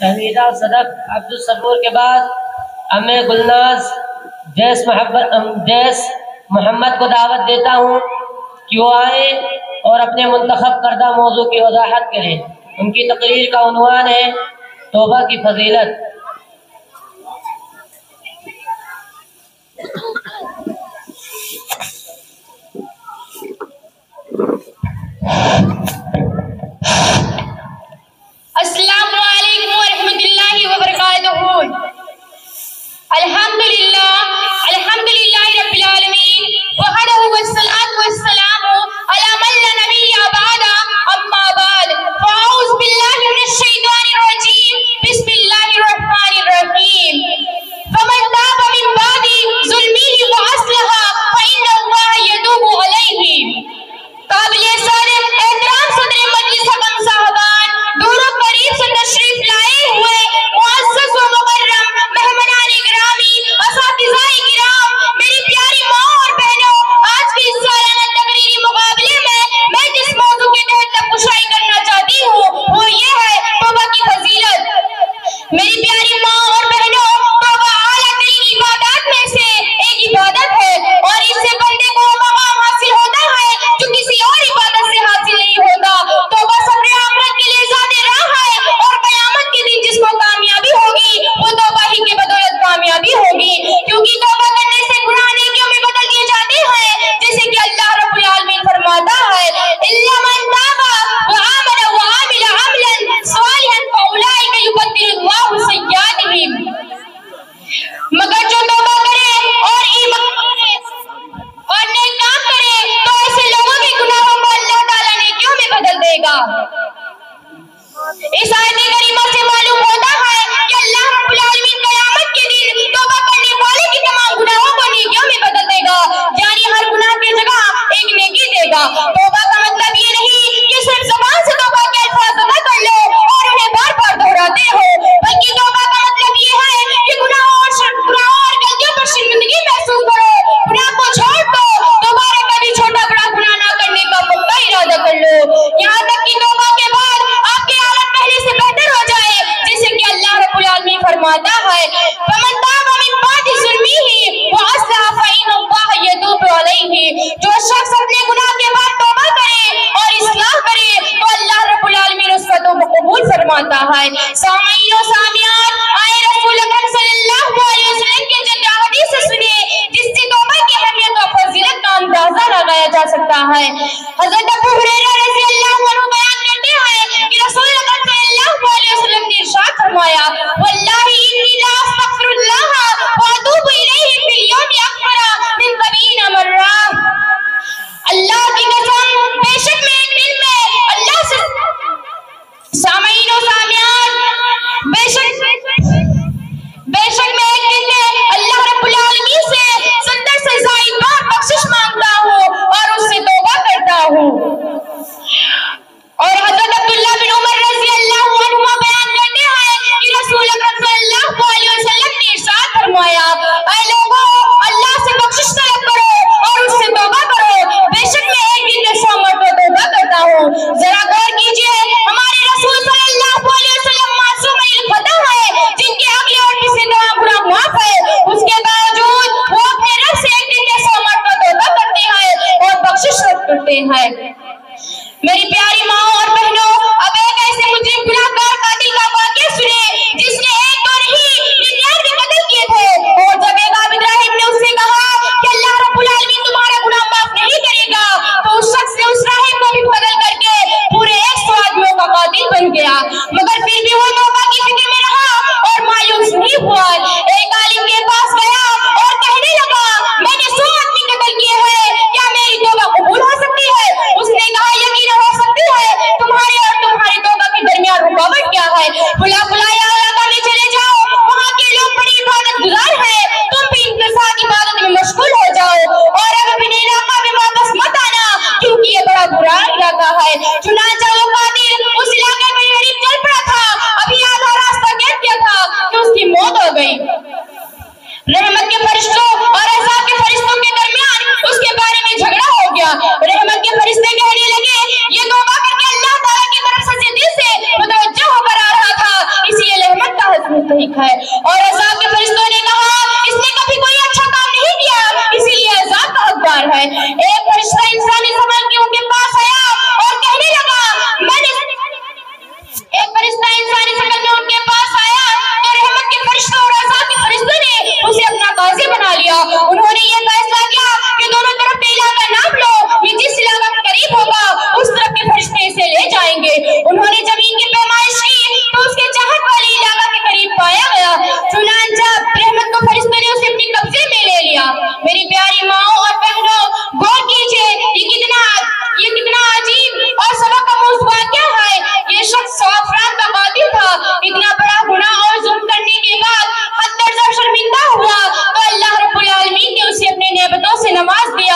Speaker 2: حمیدہ صدق عبدالصبور کے بعد امی گلناز جیس محمد کو دعوت دیتا ہوں کہ وہ آئیں اور اپنے منتخب کردہ موضوع کی وضاحت کریں۔ ان کی تقریر کا عنوان ہے توبہ کی فضیلت۔
Speaker 3: السلام علیکم ورحمۃ اللہ وبرکاتہ۔ الحمدللہ رب العالمین وحدہ والصلاة والسلام علی من لا نبی بعد اما بعد فاعوذ باللہ من الشیطان الرجیم بسم اللہ الرحمن الرحیم فمن تاب من بعد ظلمه واصلح فإن اللہ یتوب علیہ۔ قابل صادق احترام صدر مجلس حکم صاحبان، دور و قریب سے تشریف لائے ہوئے معزز و مکرم مہمانان گرامی، اساتذہ کرام، میری پیاری ماں اور بہنوں، آج کے اس سالانہ تقریری مقابلے میں جس موضوع کے تحت تبصرہ کرنا چاہتی ہوں وہ یہ ہے توبہ کی فضیلت۔ میری پیاری ماں اور بہنوں، توبہ اعلیٰ ترین عبادات میں سے ایک عبادت ہے اور اس سے بندے کو مقام حاصل ہوتا ہے جو کسی اور عبادت سے حاصل نہیں ہوتا۔ توبہ صبر آخرت کے لیے زیادہ راہ ہے اور قیامت کے دن جس کو کامیابی ہوگی وہ توبہ ہی کی بدولت کامیابی ہوگی، کیونکہ توبہ کرنے سے گناہ نیکیوں میں بدل دیے جاتے ہیں، جیسے کہ اللہ رب العالمین فرماتا ہے الا من تاب وآمن وعمل عملا صالحا فاولئک یبدل اللہ سیئاتہم۔ مگر جو توبہ کرے اور ایمان اور نیک کام کرے تو ایسے لوگوں کے گناہوں کو اللہ تعالیٰ نیکیوں میں بدل دے گا۔ اس آیت کریمہ سے معلوم ہوتا ہے کہ اللہ رب العالمین قیامت کے دن توبہ کرنے والے کی تمام گناہوں کو نیکیوں میں بدل دے گا، یعنی ہر گناہ کی جگہ ایک نیکی دے گا۔ توبہ کا مطلب یہ نہیں کہ صرف زبان سے توبہ کے الفاظ ادا کر لو اور انہیں بار بار دہراتے ہو، بلکہ توبہ کا مطلب یہ ہے کہ گناہوں اور غلطیوں پر شرمندگی محسوس کرو، گناہ کو چھوڑ دو، دوبارہ کبھی چھوٹا بڑا گناہ نہ کرنے کا پختہ ارادہ کر لو، یہاں تک کہ توبہ کے بعد آپ کی حالت پہلے سے بہتر ہو جائے، جیسے کہ اللہ رب العالمین فرماتا ہے فمن تاب من بعد ظلمه واصلح فإن اللہ یتوب علیہ۔ جو شخص اپنے گناہ کے بعد توبہ کرے اور اصلاح کرے تو اللہ رب العالمین اس کا توبہ قبول فرماتا ہے۔ سامعین و سامعات، آئے رسول اکرم صلی اللہ علیہ وسلم کے جد حدیث سے سنے جس سے توبہ کی اہمیت و فضیلت کا اندازہ لگایا جا سکتا ہے۔ حضرت ابو ہریرہ رضی اللہ عنہ بیان کرتے ہیں کہ رسول اکرم صلی اللہ علیہ وسلم نے ارشاد فرمایا واللہ انی لا استغفر اللہ واتوب الیہ فی اليوم اکثر من 70 مرہ۔ اللہ کی قسم، بے شک میں ایک دن میں اللہ سے، سامعین و سامعات، بے شک میں ایک دن میں اللہ رب العالمین سے 70 سے زائد بار بخشش مانگتا ہوں اور اس سے توبہ کرتا ہوں۔ اور حضرت عبداللہ بن عمر رضی اللہ عنہما بیان کرتے ہیں کہ رسول اکرم صلی اللہ علیہ وسلم نے ارشاد فرمایا اے لوگوں، اللہ سے بخشش طلب کرو اور اس سے توبہ کرو، بے شک میں ایک دن میں 100 مرتبہ توبہ کرتا ہوں۔ ذرا غور کیجئے، ہمارے رسول صلی اللہ علیہ وسلم معصوم الخطا ہے، جن کے اگلے اور پچھلے تمام گناہ معاف ہے، اس کے باوجود وہ اپنے رب سے ایک دن میں 100 مرتبہ توبہ کرتے ہیں اور بخشش کرتے ہیں۔ میری پیاری ماں اور بہنوں، اب ایک ایسے مجرم گناہگار قاتل کا واقعہ سنے جس نے ایک تو نہیں 99 قتل کیے تھے، اور جب ایک عابد راہب نے اس سے کہا کہ اللہ رب العالمین تمہارا گناہ معاف نہیں کرے گا، تو اس شخص نے اس راہب کو بھی بدل کر کے پورے 100 آدمیوں کا قاتل بن گیا، مگر پھر بھی وہ توبہ کی فکر میں رہا اور مایوس نہیں ہوا۔ ایک عالم کے پاس گیا اور کہنے لگا میں نے 100 آدمی قتل کیے ہیں، کیا میری توبہ قبول ہو سکتی ہے؟ اس نے کہا یقین ہو سکتی ہے، تمہارے اور تمہاری توبہ کے درمیان رکاوٹ کیا ہے؟ بلایا علاقہ میں چلے جاؤ، وہاں کے لوگ بڑی عبادت گزار ہیں، تم بھی ان کے ساتھ عبادت میں مشغول ہو جاؤ اور اب اپنے علاقہ میں واپس مت آنا کیونکہ یہ بڑا برا علاقہ ہے۔ چنانچہ وہ قاتل اس علاقے میں قریب چل پڑا تھا، ابھی آدھا راستہ گزر گیا تھا کہ اس کی موت ہو گئی۔ رحمت کے فرشتوں اور عذاب کے فرشتوں کے درمیان اس کے بارے میں جھگڑا ہو گیا۔ رحمت کے فرشتے کہنے لگے یہ توبہ کر کے اللہ تعالیٰ کی طرف سے دل سے متوجہ ہو کر آ رہا تھا، اس لیے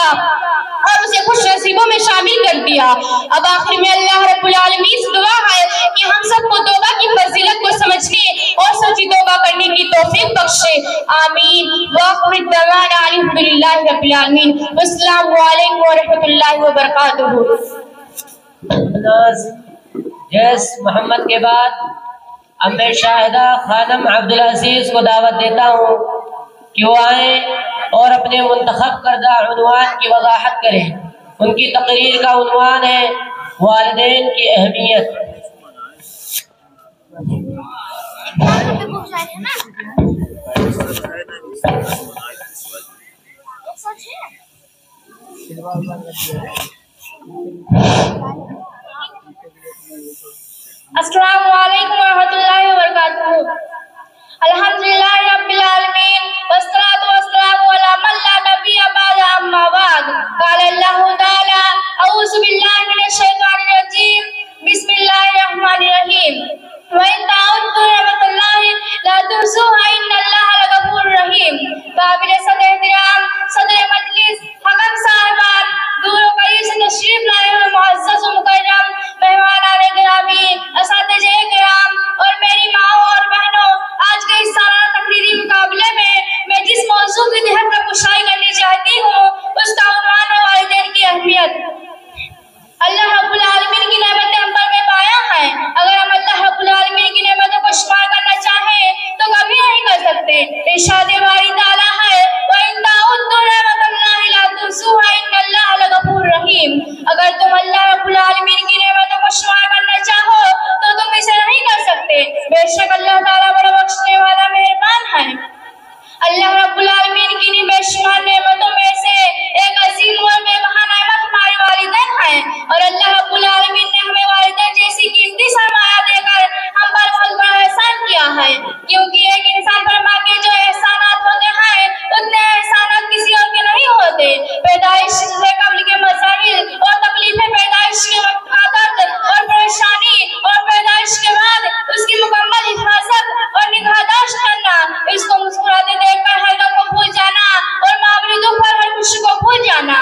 Speaker 4: اور اسے خوش نصیبوں میں شامل کر دیا۔ اب آخر میں اللہ رب العالمین سے دعا ہے کہ ہم سب کو توبہ کی فضیلت کو سمجھنے اور سچی توبہ کرنے کی توفیق بخشے، آمین۔ وآخر دعوانا الحمدللہ رب العالمین۔ السلام علیکم ورحمۃ اللہ وبرکاتہ۔
Speaker 2: جیس محمد کے بعد اب میں شاہدہ خانم عبدالعزیز کو دعوت دیتا ہوں کہ وہ آئیں اور اپنے منتخب کردہ عنوان کی وضاحت کریں۔ ان کی تقریر کا عنوان ہے والدین کی اہمیت۔
Speaker 4: السلام علیکم ورحمۃ اللہ وبرکاتہ۔ الحمدللہ رب العالمین والصلاة والسلام علی من لا نبی بعد اما بعد۔ قال اللہ تعالی اعوذ باللہ من الشیطان الرجیم بسم اللہ الرحمن الرحیم وَإِن تَعُدُّوا نِعْمَتَ اللَّهِ لَا تُحْصُوهَا إِنَّ اللَّهَ لَغَفُورٌ رَحِيمٌ۔ قابل صدر احترام صدر مجلس، حکم صاحبان، دور و قریب سے تشریف لائے ہوئے معزز و مکرم مہمانان گرامی، اساتذہ کرام اور میری ماؤں اور بہنوں، آج کے اس سالانہ تقریری مقابلے میں جس موضوع کی تحت پر گفتگو کرنی چاہتی ہوں اس کا عنوان ہے والدین کی اہمیت۔ اللہ رب العالمین کی نعمتیں ہم پر بے پایہ ہیں۔ اگر ہم اللہ رب العالمین کی نعمتوں کو شمار کرنا چاہیں تو کبھی نہیں کر سکتے۔ ارشاد باری تعالیٰ ہے وَإِن تَعُدُّوا نِعْمَتَ اللَّهِ لَا تُحْصُوهَا إِنَّ اللَّهَ لَغَفُورٌ رَحِيمٌ۔ اگر تم اللہ رب العالمین کی نعمتوں کو شمار کرنا چاہو تو تم اسے نہیں کر سکتے۔ بے شک اللہ تعالیٰ بڑا بخشنے والا مہربان ہے۔ اللہ رب العالمین کی بے شمار نعمتوں میں سے ایک عظیم اور بے بہا نعمت ہمارے والدین ہیں، اور اللہ رب العالمین نے ہمیں والدین جیسی قیمتی سرمایہ دے کر ہم پر بہت بڑا احسان کیا ہے، کیونکہ ایک انسان پر ماں کے جو احسانات ہوتے ہیں اتنے احسانات کسی اور کے نہیں ہوتے۔ پیدائش سے قبل کے مسائل اور تکلیفیں، پیدائش کے وقت کا درد اور پریشانی، اور پیدائش کے بعد اس کی مکمل حفاظت اور نگہداشت کرنا، اس کو مسکراتے دیکھ کر ہر غم کو بھول جانا اور معمولی دکھ پر ہر خوشی کو بھول جانا،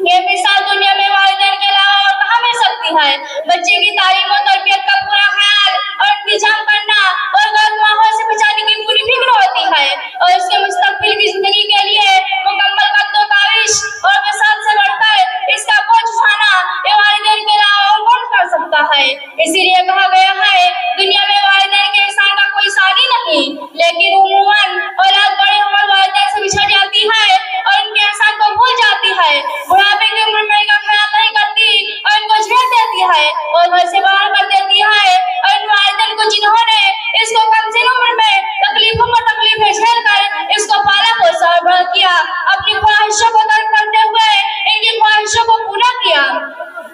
Speaker 4: یہ مثال دنیا میں والدین کے علاوہ اور کہاں مل سکتی ہے۔ بچے کی تعلیم و تربیت کا پورا خیال اور انتظام کرنا اور غلط ماحول سے بچانے کی پوری فکر ہوتی ہے، اور اس کے مستقبل کی زندگی کے لیے مکمل قد و کاوش اور وسعت سے بڑھ کر اس کا بوجھ اٹھانا یہ والدین کے علاوہ اور کون کر سکتا ہے۔ اسی لیے کہا گیا ہے دنیا میں والدین کے احسان کا کوئی ثانی نہیں، لیکن عموماً اولاد بڑے عمر والدین سے بچھڑ جاتی ہے اور ان کے احسان کو بھول جاتی ہے، بڑھاپے کی عمر میں ان کا خیال نہیں کرتی اور ان کو چھوڑ دیتی ہے اور گھر سے باہر کر دیتی ہے، اور ان والدین کو جنہوں نے اس کو کم سن عمر میں تکلیفوں پر تکلیفیں جھیل کر اس کو پالا پوسا اور بڑا کیا، اپنی خواہشوں کو ترک کرتے ہوئے ان کی خواہشوں کو پورا کیا۔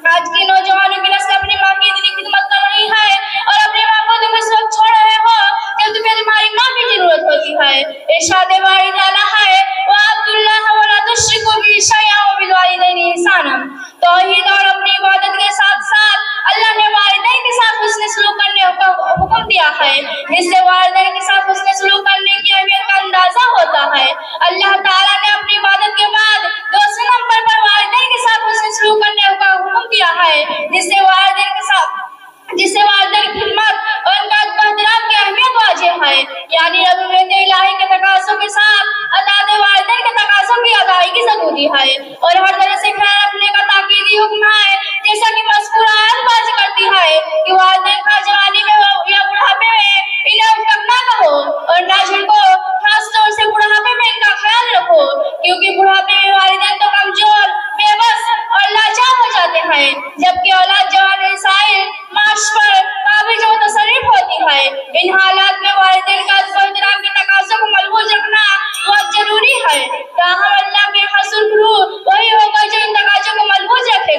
Speaker 4: آج کی نوجوانوں کی نسل اپنی ماں کی اتنی خدمت کر رہی ہے اور اپنی ماں کو تم اس وقت چھوڑ رہے ہو جب تمہیں تمہاری ماں کی ضرورت ہوتی ہے۔ ارشاد باری تعالیٰ ہے وَعَبْدُ اللَّهَ وَلَا تُشْرِكُوا بِهِ شَيْئًا وَبِالْوَالِدَيْنِ إِحْسَانًا۔ توحید اور اپنی عبادت کے ساتھ ساتھ اللہ نے والدین کے ساتھ حسن سلوک کرنے کا حکم دیا ہے، جس سے والدین کے ساتھ حسن سلوک کرنے کی اہمیت کا اندازہ ہوتا ہے۔ اللہ تعالیٰ نے اپنی عبادت کے بعد دوسرے نمبر پر والدین کے ساتھ حسن سلوک کرنے کا حکم دیا ہے، جس سے والدین کی خدمت اور ان کا احترام کی اہمیت واضح ہے، یعنی ربوبیت الہی کے تقاضوں کے ساتھ اطاعت والدین کے تقاضوں کی ادائیگی ضروری ہے، اور ہر طرح سے خیال رکھنے کا تاکیدی حکم ہے، جیسا کہ مذکورہ آیت واضح کرتی ہے کہ والدین کا جوانی میں یا بڑھاپے میں انہیں اب تک نہ کہو اور نہ جھڑکو، خاص طور سے بڑھاپے میں ان کا خیال رکھو، کیونکہ بڑھاپے میں والدین تو کمزور، بے بس اور لاچار ہو جاتے ہیں، جبکہ اولاد جوان رسائل معاش پر قابل و متصرف ہوتی ہے۔ ان حالات میں والدین کا ادب و احترام کے تقاضوں کو ملحوظ رکھنا بہت ضروری ہے، تاہم اللہ کے حضور وہی ہوگا جو ان تقاضوں کو ملحوظ رکھے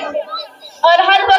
Speaker 4: اور ہر وقت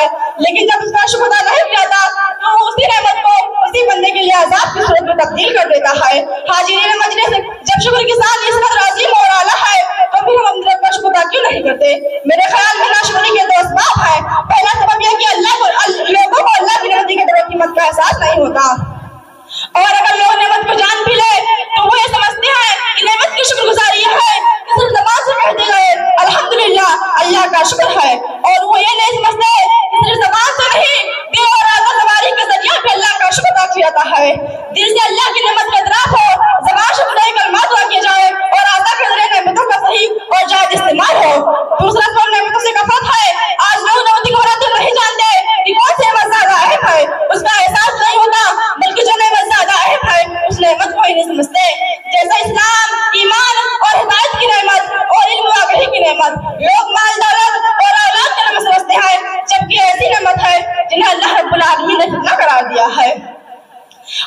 Speaker 4: ہے، لیکن جب اس کا شکر ادا نہیں کیا تھا تو وہ اسی نعمت کو اسی بندے کے لیے عذاب کی صورت میں تبدیل کر دیتا ہے۔ حاضرین مجلس، جب شکر کے ساتھ اس قدر عظیم اور اعلیٰ ہے تو پھر ہم اپنے رب کا شکر ادا کیوں نہیں کرتے؟ میرے خیال میں ناشکری کے 2 اسباب ہیں۔ پہلا سبب یہ کہ لوگوں کو اللہ کی نعمت کی قدر و قیمت کا احساس نہیں ہوتا، اور اگر لوگ نعمت کو جان بھی لے تو وہ یہ سمجھتے ہیں کہ نعمت کی شکر گزاری یہ ہے کہ صرف زبان سے کہتے گئے الحمدللہ اللہ کا شکر ہے، اور وہ یہ نہیں سمجھتے کہ صرف زبان سے نہیں دل اور اعضاء جوارح کے ذریعے بھی اللہ کا شکر ادا کیا جاتا ہے۔ دل سے اللہ کی نعمت کا ادراک ہو، زبان سے خدائی کلمات ادا کیے جائے اور اعضاء کے ذریعے نعمتوں کا صحیح اور جائز استعمال ہو۔ دوسرا سبب نعمتوں سے غفلت ہے۔ آج لوگ نعمتوں کو مراتب نہیں جانتے کہ کون سی نعمت زیادہ اہم ہے، اس کا احساس نہیں ہوتا، بلکہ جو نعمت زیادہ اہم ہے اس نعمت کو ہی نہیں سمجھتے، جیسے اسلام، ایمان اور ہدایت کی نعمت اور علم و آگاہی کی نعمت۔ لوگ مال دولت اور اولاد کی نعمت سمجھتے ہیں، جبکہ ایسی نعمت ہے جنہیں اللہ رب العالمین نے فتنہ قرار دیا ہے۔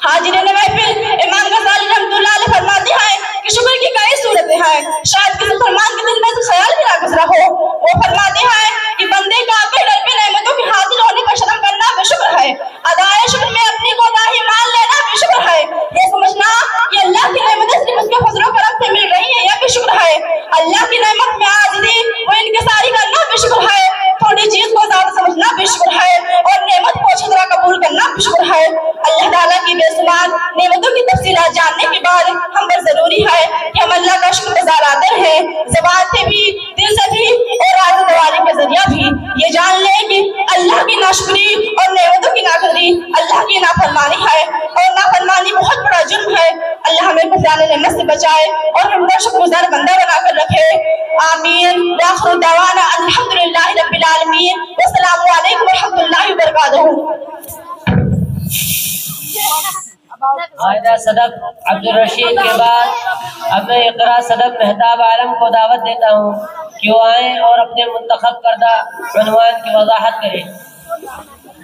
Speaker 4: حاضرین محفل، امام غزالی رحمۃ اللہ علیہ فرماتے ہیں کہ شکر کی کئی صورتیں ہیں، شاید کسی مسلمان کے دل میں سے خیال بھی نہ گزرا ہو۔ وہ فرماتے ہیں کہ بندے کا بے ڈر پہ نعمتوں کے حاصل ہونے پر شرم کرنا بے شکر ہے، ادائے شکر میں اپنی کوتاہی مان لینا بے شکر ہے، یہ سمجھنا کہ اللہ کی نعمتیں صرف اس کے فضل و کرم سے مل رہی ہیں یہ بے شکر ہے، اللہ کی نعمت میں عاجزی و انکساری کرنا بے شکر ہے، تھوڑی چیز کو زیادہ سمجھنا بے شکر ہے، اور نعمت کو اچھی طرح قبول کرنا بے شکر ہے۔ اللہ تعالیٰ کی بے شمار نعمتوں کی تفصیلات جاننے کے بعد ہم پر ضروری ہے کہ ہم اللہ کا شکر گزار آتے ہیں، زبان سے بھی، دل سے بھی اور اعضاء جوارح کے ذریعہ بھی۔ یہ جان لیں کہ اللہ کی ناشکری اور نعمتوں کی ناقدری اللہ کی نافرمانی ہے، اور نافرمانی بہت بڑا جرم ہے۔ اللہ ہمیں کفران نعمت سے بچائے اور ہم پر شکر گزار بندہ بنا کر رکھے، آمین۔ وآخر دعوانا الحمدللہ رب العالمین، والسلام علیکم ورحمۃ اللہ وبرکاتہ۔
Speaker 2: قائدہ صدق عبد الرشید کے بعد اب میں اقرا صدق مہتاب عالم کو دعوت دیتا ہوں کہ وہ آئیں اور اپنے منتخب کردہ عنوان کی وضاحت کریں۔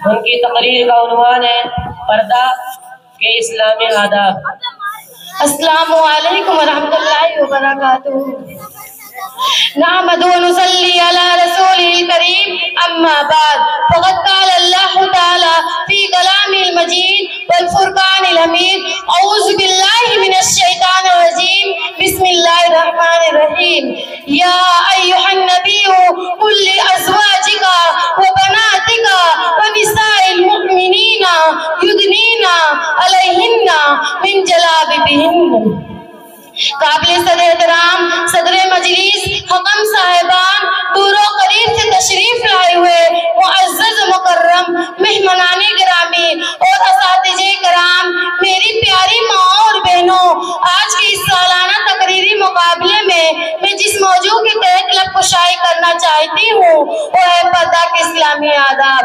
Speaker 2: ان کی تقریر کا عنوان ہے پردہ کے اسلامی آداب۔
Speaker 3: السلام علیکم ورحمۃ اللہ وبرکاتہ۔ نحمد و نصلی علی رسول الکریم، اما بعد، فقد قال اللہ تعالی فی کلام المجید والفرقان الحمید، اعوذ باللہ من الشیطان الرجیم، بسم اللہ الرحمن الرحیم۔ یا ایھا النبی قل لازواجک وبناتک ونساء المؤمنین یدنین علیہن من جلابیبہن۔ قابل صدر احترام صدر مجلس، حکم صاحبان، دور و قریب سے تشریف لائے ہوئے معزز مکرم مہمانان گرامی اور اساتذہ کرام، میری پیاری ماں اور بہنوں، آج کے اس سالانہ تقریری مقابلے میں جس موضوع کے تحت لب کشائی کرنا چاہتی ہوں وہ ہے پردہ کے اسلامی آداب۔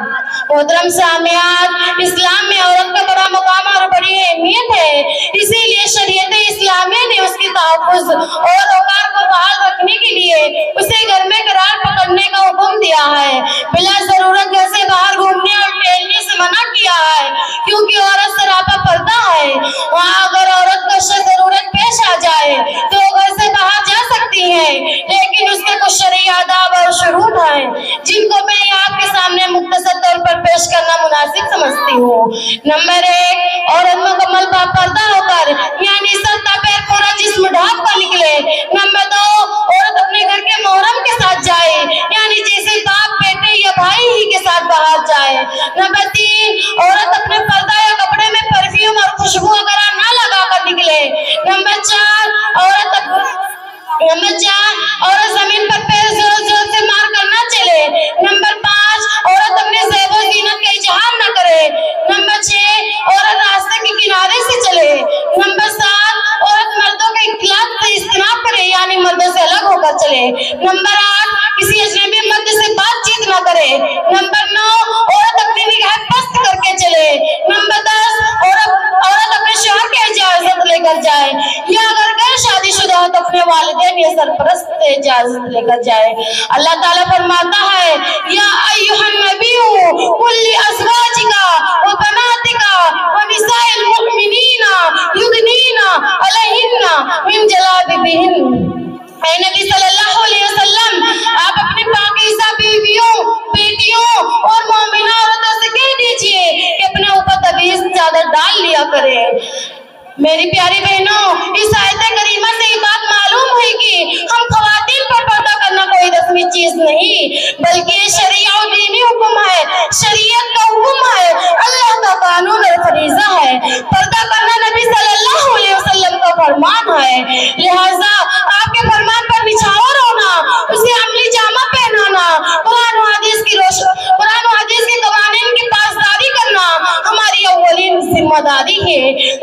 Speaker 3: محترم سامعات، اسلام میں عورت کا بڑا مقام اور بڑی اہمیت ہے، اسی لیے شریعت اسلامیہ نے اس کی تحفظ اور اوقات کو بحال رکھنے کے لیے اسے گھر میں قرار پکڑنے کا حکم دیا ہے، بلا ضرورت گھر سے باہر گھومنے اور ٹہلنے سے منع کیا ہے، کیونکہ عورت سراپا پردہ ہے۔ وہاں اگر عورت کو ضرورت پیش آ جائے تو گھر سے باہر جا سکتی ہے، لیکن اس کے کچھ شرعی آداب اور شروط ہیں جن کو میں آپ کے سامنے مختصر طور پر پیش کرنا مناسب سمجھتی ہوں۔ نمبر 1، عورت مکمل پردہ ہو کر یعنی سر تا پیر پورا جسم ڈھانپ کر نکلے۔ نمبر 2، عورت اپنے گھر کے محرم کے ساتھ جائے، یعنی جیسے باپ، بیٹے یا بھائی ہی کے ساتھ باہر جائے۔ نمبر 3، عورت اپنے پردہ یا کپڑے میں پرفیوم اور خوشبو وغیرہ نہ لگا کر نکلے۔ نمبر 4، عورت زمین پر پیر زور زور سے مار کر نہ چلے۔ نمبر 5، عورت اپنے زیب و زینت کا اظہار نہ کرے۔ نمبر 6، عورت راستے کے کنارے سے چلے۔ نمبر 7، عورت مردوں کے اختلاط سے اجتناب کرے، یعنی مردوں سے الگ ہو کر چلے۔ نمبر 8، کسی اجنبی مرد سے بات چیت نہ کرے۔ نمبر 9، عورت اپنی نگاہ پست کر کے چلے۔ نمبر 10، عورت اپنے شوہر کی اجازت لے کر جائے، یا اگر غیر شادی شدہ ہو تو اپنے والدین یا سرپرست سے اجازت لے کر جائے۔ اللہ تعالیٰ فرماتا ہے یا ایھا النبی قل لازواجک وبناتک ونساء المؤمنین یدنین علیہن من جلابیبہن۔ اے نبی صلی اللہ علیہ وسلم، آپ اپنی پاکیزہ بیویوں، بیٹیوں اور مومنات کرے۔ میری پیاری بہنوں، اس آیت کریمہ سے یہ بات معلوم ہوئی کہ ہم خواتین پر پردہ کرنا کوئی رسمی چیز نہیں، بلکہ یہ شریعہ و دینی حکم ہے، شریعت کا حکم ہے، اللہ کا قانون اور فریضہ ہے۔ پردہ کرنا نبی صلی اللہ علیہ وسلم کا فرمان ہے، لہٰذا آپ کے فرمان پر نچھاور ہونا، اسے عملی جامہ پہنانا، قرآن و حدیث کے قوانین کی پاسداری کرنا ہماری اولین ذمہ داری ہے۔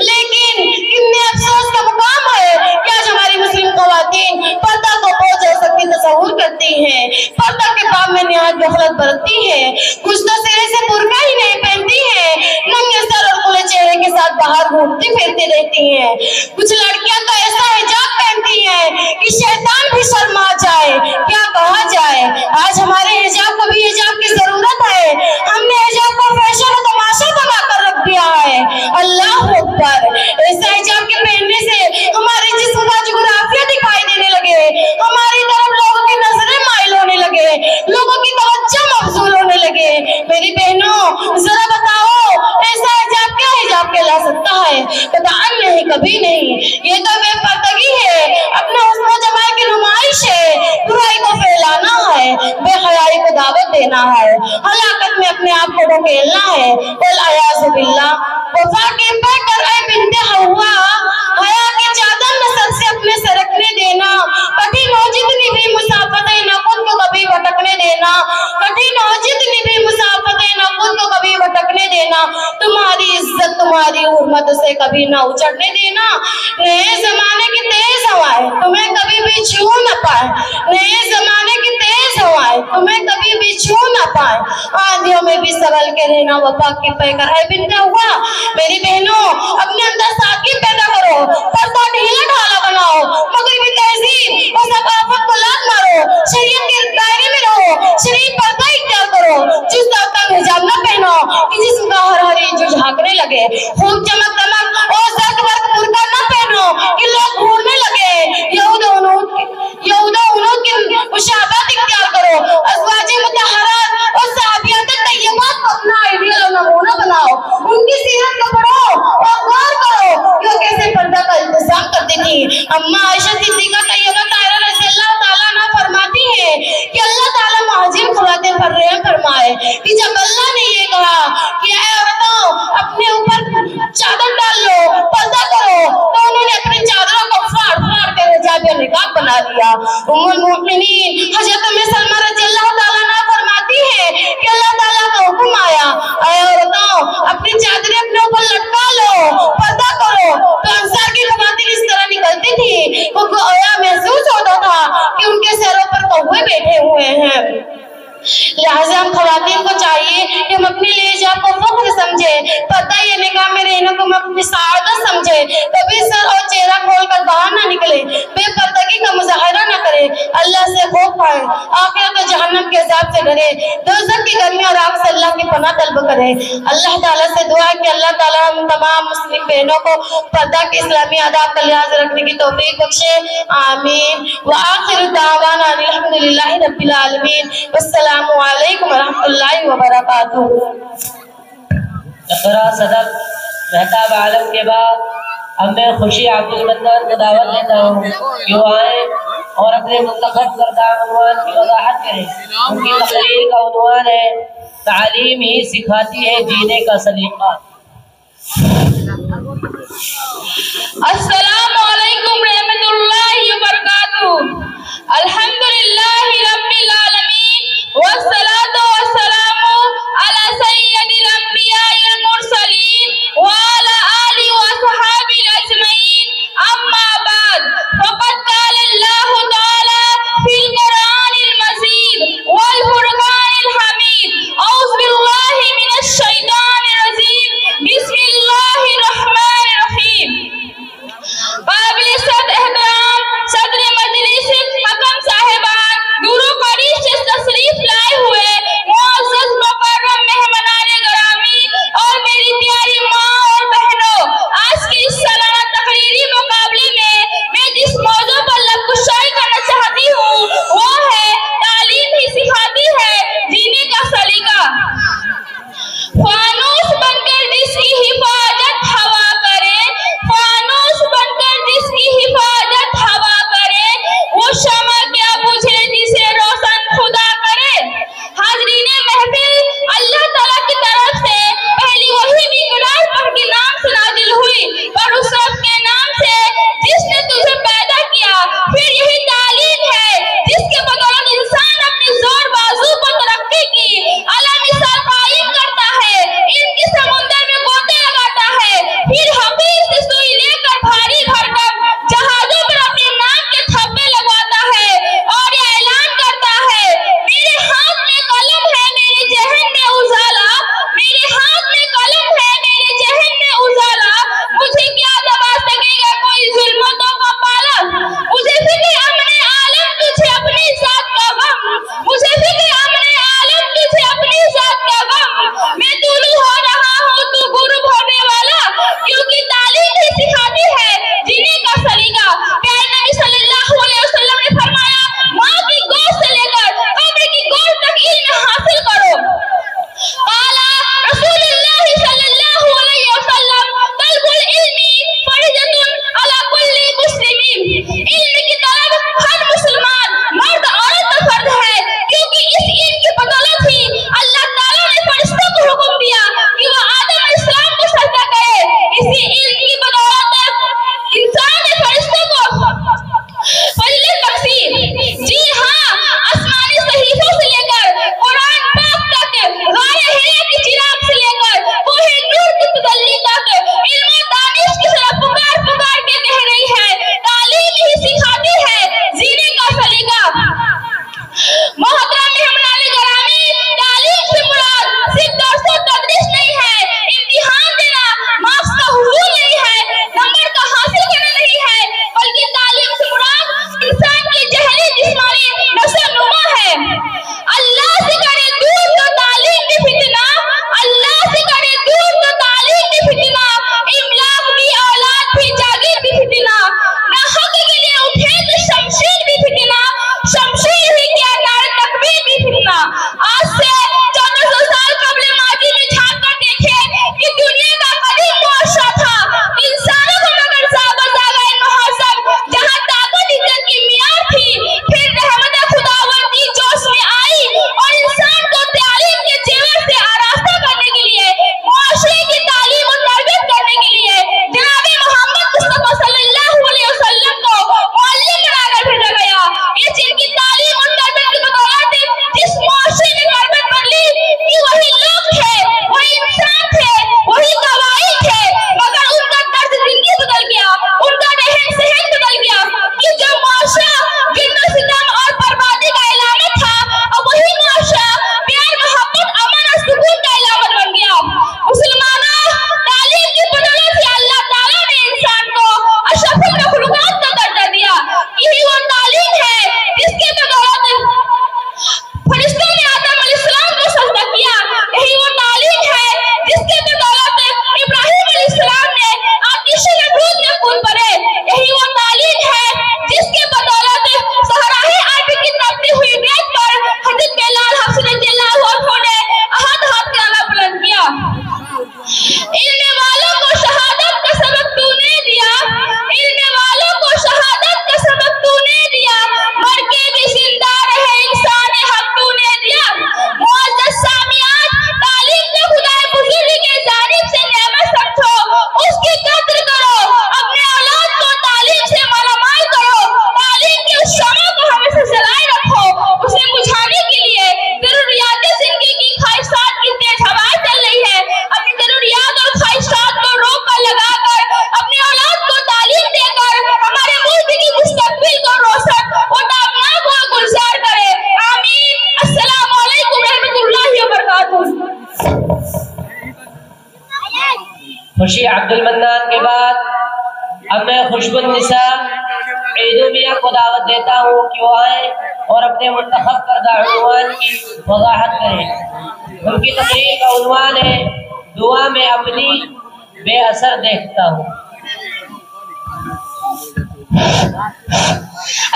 Speaker 3: لیکن کتنے افسوس کا مقام ہے کہ آج ہماری مسلم خواتین پردہ کو بوجھ اور سختی تصور کرتی ہیں، پردہ کے باب میں نہایت غفلت برتتی ہے، کچھ تو سرے سے برقع ہی نہیں پہنتی ہیں، ننگے سر اور کھلے چہرے کے ساتھ باہر گھومتی پھرتی رہتی ہیں، کچھ لڑکیاں تو ایسا حجاب پہنتی ہیں کہ شیطان بھی شرما جائے، کیا کہا جائے۔ آج ہمارے حجاب کو بھی حجاب کی ضرورت ہے، ہم نے حجاب کو فیشن و تماشا بنا کر رکھ دیا ہے۔ اللہ اکبر، ایسا حجاب کے پہننے سے ہمارے جسم کا جغرافیہ دکھائی دینے لگے، ہماری طرف لوگوں کی نظریں مائل ہونے لگے، لوگوں کی توجہ مبذول ہونے لگے۔ میری بہنوں ذرا بتاؤ، ایسا حجاب کیا حجاب کہلا سکتا ہے؟ قطعاً نہیں، کبھی نہیں، یہ تو بے پردگی ہے، اپنے حسن و جمال کی نمائش ہے، برائی کو پھیلانا ہے، بے حیائی کو دعوت دینا ہے، ہلاکت میں اپنے آپ کو ڈھکیلنا ہے۔ والعیاذ باللہ، وفا کے پہ کر اے بنت حوا، حیا کی چادر نسل سے اپنے سرکنے دینا، کٹھن ہو جتنی بھی مسافتیں نہ خود کو کبھی بھٹکنے دینا، کٹھن ہو جتنی بھی مسافتیں نہ خود کو کبھی بھٹکنے دینا، تمہاری عزت تمہاری حرمت سے کبھی نہ اچڑنے دینا۔ نئے زمانے کی تیز ہوائیں تمہیں کبھی بھی چھو نہ پائے، نئے زمانے کی تیز ہوائیں تمہیں کبھی بھی چھو نہ پائے، آندھیوں میں بھی سنبھل کے رہنا وفا کی پہ کر اے بنت حوا۔ میری بہنوں اپنے اندر سادگی پیدا کرو، پردہ ڈھیلا ڈھالا بناؤ، مغربی تہذیب اور ثقافت کو لات مارو، شریعت کے دائرے میں رہو، شریعت پردہ اختیار کرو، جس طرح تک حجاب نہ پہنو کہ جسم کا ہر انچ جھانکنے لگے، خوب چمک دمک اور زرد ورد برقع نہ پہنو کہ لوگ گھورنے لگے، یہود و انود کی مشابہت اختیار کرو، ازواج مطہرات اور صحابیات طیبات کو اپنا آئیڈیل اور نمونہ بناؤ، ان کی سیرت کو پڑھو اور غور کرو کہ وہ کیسے پردہ کا انتظام کرتی تھی۔ اماں عائشہ صدیقہ طیبہ طاہرہ رضی اللہ تعالیٰ عنہ فرماتی ہے کہ اللہ تعالیٰ مہاجر خواتین پر رحم فرمائے کہ جب اللہ نے یہ کہا کہ اے عورتوں اپنے اوپر چادر ڈال لو، پردہ کرو، تو انہوں نے اپنی چادروں کو پھاڑ پھاڑ کے حجاب یا نقاب بنا لیا۔ ام المؤمنین حضرت ام سلمہ رضی اللہ تعالیٰ عنہ فرماتی ہے کہ اللہ تعالیٰ کا حکم آیا، اے عورتوں اپنی چادریں اپنے اوپر لٹکا لو، پردہ کرو، تو انصار کی خواتین اس طرح نکلتی تھی وہ گویا محسوس ہوتا تھا کہ ان کے سروں پر کوے بیٹھے ہوئے ہیں۔ لہٰذا ہم خواتین کو چاہیے کہ ہم اپنے لیے حجاب کو فخر سمجھے، پردہ یہ نکاح میں رہنے کو ہم اپنی سعادت سمجھے، کبھی سر اور چہرہ کھول کر باہر نہ نکلے، بے پردگی کا مظاہرہ نہ کرے، اللہ سے خوف کھائے، آخرت و جہنم کے عذاب سے ڈرے، دوزخ کی گرمی اور آگ سے اللہ کی پناہ طلب کرے۔ اللہ تعالیٰ سے دعا ہے کہ اللہ تعالیٰ ہم تمام مسلم بہنوں کو پردہ کے اسلامی آداب کا لحاظ رکھنے کی توفیق بخشے، آمین۔ وآخر دعوانا الحمدللہ رب العالمین، والسلام علیکم ورحمۃ اللہ وبرکاتہ۔
Speaker 2: اقرا صدق مہتاب عالم کے بعد اب میں خوشی عبد المنان کو دعوت دیتا ہوں کہ وہ آئیں اور اپنے منتخب کردہ عنوان کی وضاحت کریں۔ ان کی تقریر کا عنوان ہے تعلیم ہی سکھاتی ہے جینے کا سلیقہ۔
Speaker 4: السلام علیکم رحمۃ اللہ وبرکاتہ۔ الحمدللہ رب العالمین والصلاة والسلام علی سید الانبیاء المرسلین وعلی آلہ وصحابہ اجمعین، اما بعد، فقد قال اللہ تعالی فی القرآن المجید والفرقان الحمید، اعوذ باللہ من الشیطان الرجیم، بسم اللہ الرحمن الرحیم۔ قابل صد احترام صدر مجلس حکم صاحب
Speaker 2: خوشی عبد المنان کے بعد اب میں خوشبو النساء عیدو میاں کو دعوت دیتا ہوں کہ وہ آئیں اور اپنے منتخب کردہ عنوان کی وضاحت کریں۔ ان کی تقریر کا عنوان ہے دعا میں اپنی بے اثر دیکھتا ہوں۔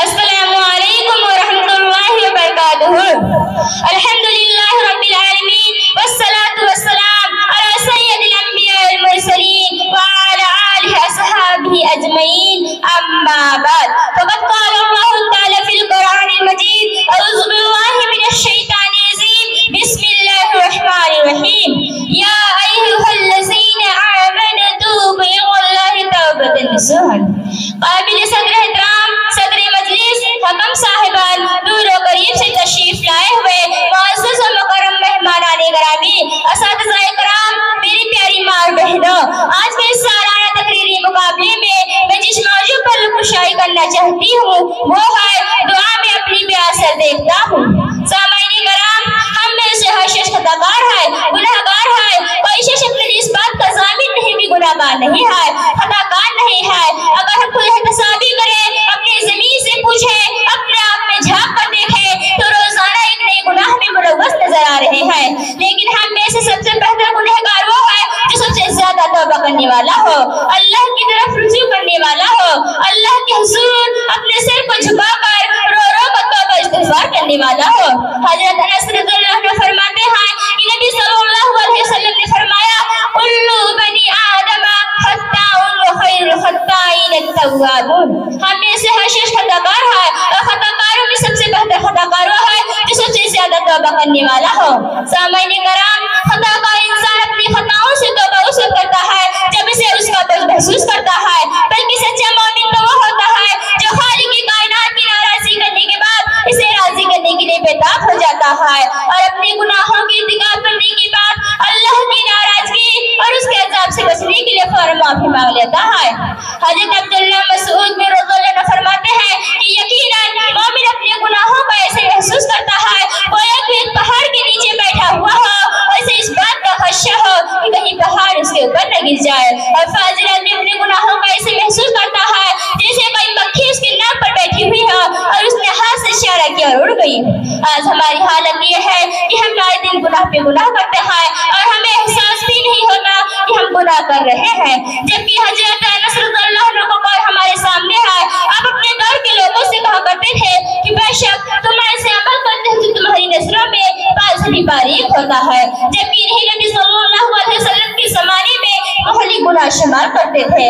Speaker 4: السلام علیکم ورحمۃ اللہ وبرکاتہ۔ الحمدللہ رب العالمین والصلاة والسلام علی سید الانبیاء والمرسلین وعلی آلہ اصحابہ اجمعین، اما بعد، فقد قال اللہ تعالی فی القرآن المجید، اعوذ باللہ من الشیطان الرجیم، بسم اللہ الرحمن الرحیم، یا ایھا الذین آمنوا توبوا الی اللہ توبۃ نصوحا۔ قابل صدر احترام صدر مجلس، حکم صاحبان، دور و قریب سے تشریف لائے ہوئے معزز و مکرم مہمانان گرامی، اساتذہ کرام، میری پیاری ماں اور بہنوں، آج کے اس سالانہ تقریری مقابلے میں جس موضوع پر رخشائی کرنا چاہتی ہوں وہ ہے دعا میں اپنی بے اثر دیکھتا ہوں۔ سامعین کرام، ہم میں سے ہر شخص خطاکار ہے، گناہگار ہے، کوئی شخص اپنے اس بات کا ضامن نہیں بھی گناہگار نہیں ہے، خطاکار نہیں ہے۔ اگر ہم خود احتسابی کریں، اپنی زمین سے پوچھیں، اپنے آپ میں جھانک کر دیکھیں تو روزانہ ایک نئے گناہ میں ملوث نظر آ رہے ہیں، لیکن ہم میں سے سب سے بہتر گنہگار وہ ہے جو سب سے زیادہ توبہ کرنے والا ہو، اللہ کی طرف رجوع کرنے والا ہو، اللہ کے حضور اپنے سر کو جھکا کر رو رو کر توبہ استغفار کرنے والا ہو۔ حضرت انس رضی اللہ عنہ فرماتے ہیں کہ نبی صلی اللہ علیہ وسلم نے فرمایا، کلو بنی آدم خطاؤن وخیر الخطائین التوابون۔ ہم میں سے ہر شخص خطاکار ہے اور خطاکاروں میں سب سے بہتر خطاکار وہ ہے جو سب سے زیادہ توبہ کرنے والا ہو۔ سامعین کرام، خطاکار انسان اپنی خطاؤں سے توبہ اس وقت کرتا ہے جب اسے اس کا درد محسوس کرتا ہے، بلکہ سچا مومن تو وہ ہوتا ہے جو خالق کی کائنات کی ناراضی کرنے کے بعد اسے راضی کرنے کے لیے بیتاب ہو جاتا ہے اور اپنے گناہوں کی ارتکاب کرنے کے بعد اللہ کی ناراضگی اور اس کے عذاب سے بچنے کے لیے فوراً معافی مانگ لیتا ہے۔ حضرت عبداللہ مسعود بن رضی اللہ عنہ فرماتے ہیں کہ یقیناً مومن اپنے گناہوں کو ایسے محسوس کرتا ہے گویا کہ ایک پہاڑ کے نیچے بیٹھا ہوا ہو اور اسے اس بات کا خدشہ ہو کہ کہیں پہاڑ اس کے اوپر نہ گر جائے، اور فاضل آدمی اپنے گناہوں کو ایسے محسوس کرتا ہے جیسے کوئی مکھی اس کے ناک پر بیٹھی ہوئی ہو اور اس نے ہاتھ سے اشارہ کیا اور اڑ گئی۔ آج ہماری حالت یہ ہے کہ ہم آئے دن گناہ پہ گناہ کرتے ہیں اور ہمیں احساس بھی نہیں ہوتا کہ ہم گناہ کر رہے ہیں، جبکہ حضرت انس رضی اللہ عنہ کا قول ہمارے سامنے ہے۔ آپ اپنے دور کے لوگوں سے کہا کرتے تھے کہ بے شک تم ایسے عمل کرتے ہیں جو تمہاری نظروں میں باز بھی باریک ہوتا ہے، جبکہ انہیں نبی صلی اللہ علیہ وسلم کے زمانے میں محلی گناہ شمار کرتے تھے۔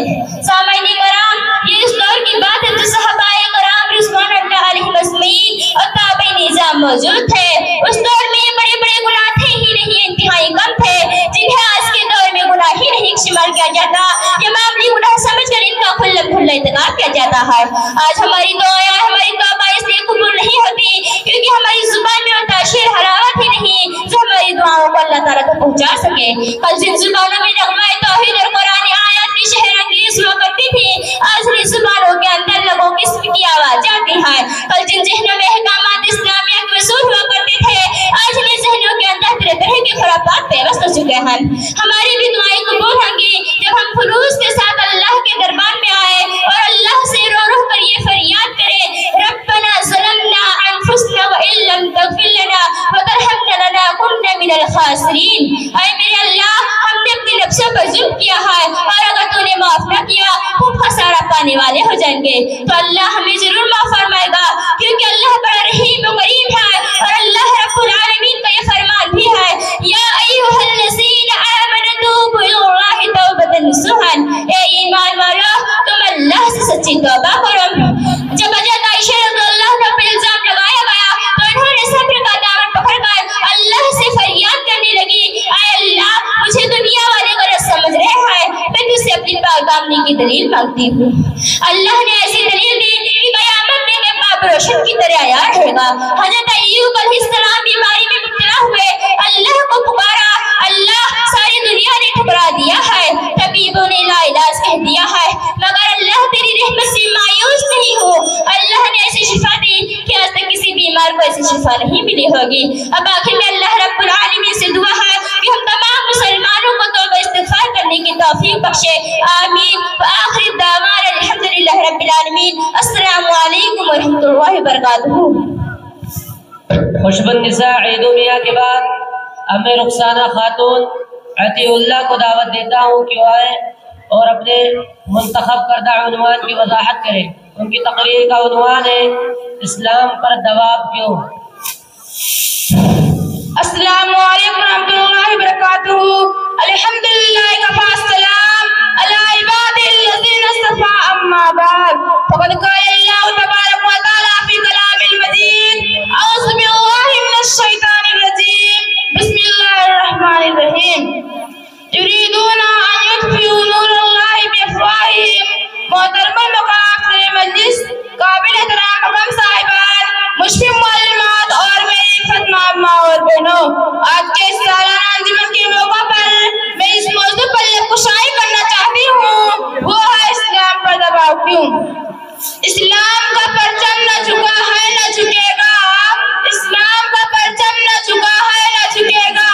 Speaker 4: سامعین کرام، یہ اس دور کی بات ہے جو صحابہ کرام رضوان اللہ علیہم اجمعین اور تابعین نظام موجود تھے۔ اس دور میں یہ بڑے بڑے گناہ تھے ہی نہیں، انتہائی کم تھے، جنہیں آج کے دور میں گناہ ہی نہیں شمار کیا جاتا، یہ معمولی گناہ سمجھ کر ان کا کھلا کھلا ارتکاب کیا جاتا ہے۔ آج ہماری دعائیں، ہماری توبہ اس لیے قبول نہیں ہوتی کیونکہ ہماری زبان میں وہ تاثیر حلاوت ہی نہیں جو ہماری دعاؤں کو اللہ تعالیٰ تک پہنچا سکے۔ کل جن زبانوں میں نغمہ توحید اور قرآن آیات کی شہر انگیز ہوا کرتی تھی، آج انہیں زبانوں کے اندر لوگوں قسم کی آواز آتی ہے۔ کل جن ذہنوں میں احکامات اسلامیہ کے اصول ہوا کرتے تھے، آج انہیں ذہنوں کے اندر طرح طرح کے خرافات پیوست ہو چکے ہیں۔ ہماری بھی دعائیں قبول ہوں گی جب ہم خلوص کے ساتھ اللہ کے دربار میں آئے اور اللہ سے رو رو کر یہ فریاد کریں، ربنا ظلمنا انفسنا وان لم تغفر لنا وترحمنا لنكن من الخاسرین۔ اے میرے اللہ، ہم نے اپنے نفسوں پر ظلم کیا ہے اور اگر تو نے معاف نہ کیا تو ہم خسارہ پانے والے ہو جائیں گے۔ تو اللہ ہمیں ضرور معاف فرمائے گا کیونکہ اللہ بڑا رحیم و کریم ہے، اور اللہ رب العالمین کا یہ فرمان بھی ہے، یا ایھا الذین آمنوا توبوا الی اللہ توبۃ نصوحا۔ اے ایمان والو، تم اللہ سے سچی توبہ کرو۔ جب حضرت عائشہ رضی اللہ عنہ پر الزام لگایا گیا تو انہوں نے صبر کا دامن پکڑ کر اللہ سے فریاد کرنے لگی، اے اللہ، مجھے دنیا والے غلط سمجھ رہے ہیں، میں تجھ سے اپنی پاک دامنی کی دلیل مانگتی ہوں۔ اللہ نے ایسی دلیل دی کہ قیامت میں باب روشن کی طرح آیا رہے گا۔ حضرت ایوب علیہ السلام بیماری میں مبتلا ہوئے، اللہ کو پکارا، اللہ ساری دنیا نے ٹھکرا دیا ہے، طبیبوں نے لا علاج کہہ دیا ہے، مگر اللہ تیری رحمت سے مایوس نہیں ہو۔ اللہ نے ایسی شفا دی کہ آج تک کسی بیمار کو ایسی شفا نہیں ملی ہوگی۔ اب آخر میں اللہ رب العالمین سے دعا ہے کہ ہم تمام مسلمانوں کو توبہ استغفار کرنے کی توفیق بخشے، آمین۔ وآخر دعوانا الحمدللہ رب العالمین۔ السلام علیکم ورحمۃ اللہ وبرکاتہ۔
Speaker 2: خوشبند نساء عید میاں کے بعد اب میں رخسانہ خاتون عطیہ اللہ کو دعوت دیتا ہوں کہ وہ آئیں اور اپنے منتخب کردہ عنوان کی وضاحت کریں۔ ان کی تقریر کا عنوان ہے اسلام پر دباؤ کیوں؟
Speaker 4: السلام علیکم ورحمۃ اللہ وبرکاتہ۔ الحمدللہ کفا السلام علی عباد الذین اصطفى اما بعد فقد قال اللہ تبارک و تعالی فی کلام المجید اعوذ باللہ من الشیطان الرجیم بسم اللہ الرحمن الرحیم یریدون ان یطفئوا نور اللہ بافواہہم۔ محترم مقام مجلس، قابل احترام حکم صاحبان، مشفق معلومات اور میری فتمہ ماں اور بہنوں، آج کے اس سالانہ انجمن کے موقع پر میں اس موضوع پر کشائی کرنا چاہتی ہوں، وہ ہے اسلام پر دباؤ کیوں۔ اسلام کا پرچم نہ جھکا ہے نہ جھکے گا، اسلام کا پرچم نہ جھکا ہے نہ جھکے گا،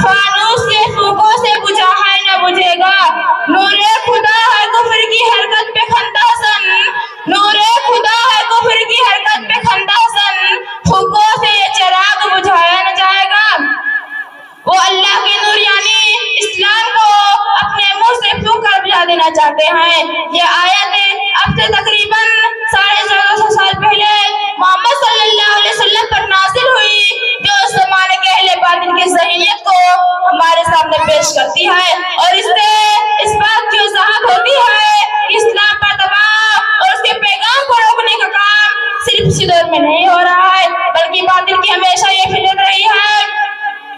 Speaker 4: فانوس کے فوکوں سے بجھا ہے نہ بجھے گا۔ نور خدا ہے کفر کی حرکت پہ خندہ زن، نور خدا ہے کفر کی حرکت پہ خندہ زن، فوکوں سے یہ چراغ بجھایا نہ جائے گا۔ وہ اللہ کے نور یعنی اسلام کو اپنے منہ سے پھونک کر بجھا دینا چاہتے ہیں۔ یہ آیت اب سے تقریباً 1450 سال پہلے محمد صلی اللہ علیہ وسلم پر نازل ہوئی، جو اس زمانے کے اہل باطل کی ذہنیت کو ہمارے سامنے پیش کرتی ہے، اور اس سے اس بات کی وضاحت ہوتی ہے کہ اسلام پر دباؤ اور اس کے پیغام کو روکنے کا کام صرف اسی دور میں نہیں ہو رہا ہے، بلکہ باطل کی ہمیشہ یہ فطرت رہی ہے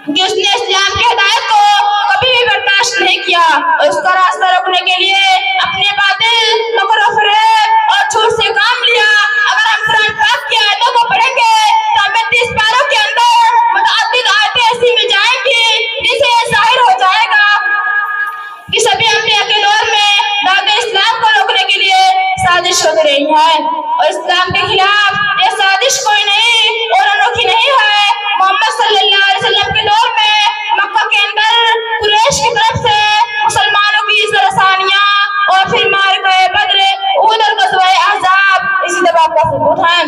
Speaker 4: کہ اس نے اسلام کی ہدایت کو کبھی بھی برداشت نہیں کیا، اور اس کا راستہ روکنے کے لیے اپنے باطل، مکر و فریب اور جھوٹ سے کام لیا۔ اگر ہم قرآن پاک کی آیتوں کو پڑھیں گے تو ہمیں 30 پاروں کے اندر متعدد آیتیں ایسی مل جائیں گی جن سے یہ ظاہر ہو جائے گا کہ سبھی انبیاء کے دور میں دعوت اسلام کو روکنے کے لیے سازش ہو رہی ہے، اور اسلام کے خلاف یہ سازش کوئی نہیں اور انوکھی نہیں ہے۔ محمد صلی اللہ علیہ وسلم کے دور میں مکہ کے اندر قریش کی طرف سے مسلمانوں کی رسانیاں اور پھر معرکہ بدر، احد اور غزوہ احزاب اسی دباؤ کا ثبوت ہے،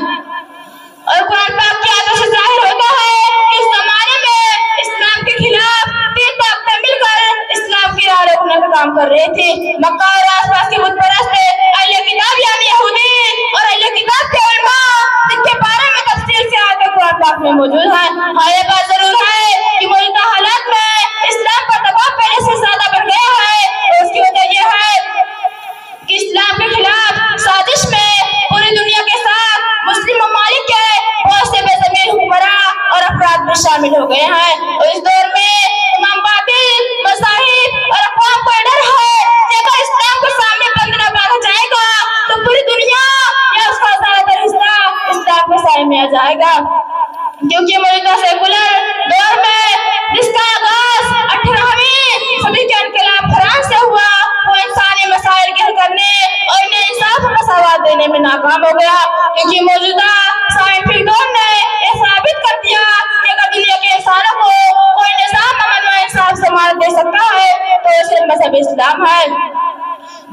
Speaker 4: اور قرآن پاک کی آیتوں سے ظاہر ہوتا ہے کہ اس زمانے میں اسلام کے خلاف 3 طاقتیں مل کر اسلام کی راہ روکنے کا کام کر رہی تھی۔ مکہ اور آس پاس کے بت پرست اہل کتاب یعنی یہودی اور اہل کتاب کے علماء، جن کے بارے میں تفصیل سے آیتیں قرآن پاک میں موجود ہیں۔ ہاں، یہ بات ضرور ہے کہ موجودہ حالات میں اسلام پر دباؤ پہلے سے زیادہ بڑھ گیا ہے، اور اس کی وجہ یہ ہے کہ اسلام کے خلاف سازش میں پوری دنیا کے ساتھ مسلم ممالک کے بہت سے بے ضمیر حکمراں اور افراد بھی شامل ہو گئے ہیں، اور اس دور میں تمام باطل مذاہب اور اقوام کو ڈر ہے کہ اگر اسلام کو سامنے بند نہ باندھا جائے گا تو پوری دنیا یا اس کا زیادہ تر حصہ اسلام کے سائے میں آ جائے گا، کیونکہ موجودہ سیکولر دور میں جس کا آغاز 18ویں صدی کے انقلاب فرانس سے ہوا، وہ انسانی مسائل کے حل کرنے اور انہیں انصاف و مساوات دینے میں ناکام ہو گیا، کیونکہ موجودہ سائنٹفک دور نے یہ ثابت کر دیا کہ اگر دنیا کے انسانوں کو کوئی نظام امن و انصاف سے ضمانت دے سکتا ہے تو اسے مذہب اسلام ہے۔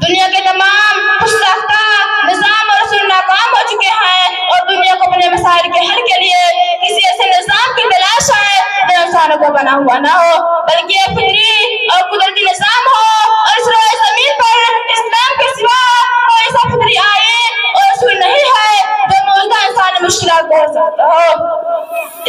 Speaker 4: دنیا کے تمام خوش ساختہ نظام اور اصول ناکام ہو چکے ہیں، اور دنیا کو اپنے مسائل کے حل کے لیے کسی ایسے نظام کی تلاش ہے جو انسانوں کو بنا ہوا نہ ہو، بلکہ یہ فطری اور قدرتی نظام ہو، اور اس روئے زمین پر اسلام کے سوا کوئی ایسا فطری آئین اور اصول نہیں ہے جو موجودہ انسانی مشکلات کو حل سکتا ہو۔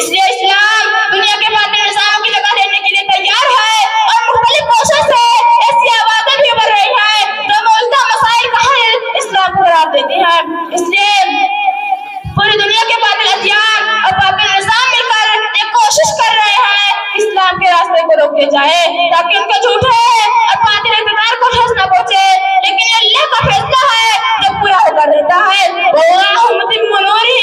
Speaker 4: اس لیے اسلام دنیا کے باطل نظاموں کی جگہ لینے کے لیے تیار ہے، اور مختلف کوششوں سے ایسی آوازیں بھی ابھر رہی ہیں جو موجودہ مسائل کا حل اسلام کو قرار دیتی ہیں۔ اس لیے پوری دنیا کے باطل ادیان اور باطل نظام مل کر یہ کوشش کر رہے ہیں کہ اسلام کے راستے کو روکے جائے تاکہ ان کے جھوٹے اور باطل اقتدار کو ٹھیس نہ پہنچے، لیکن یہ اللہ کا فیصلہ ہے جو پورا ہو کر رہتا ہے۔ وَاللَّهُ مُتِمُّ نُورِهِ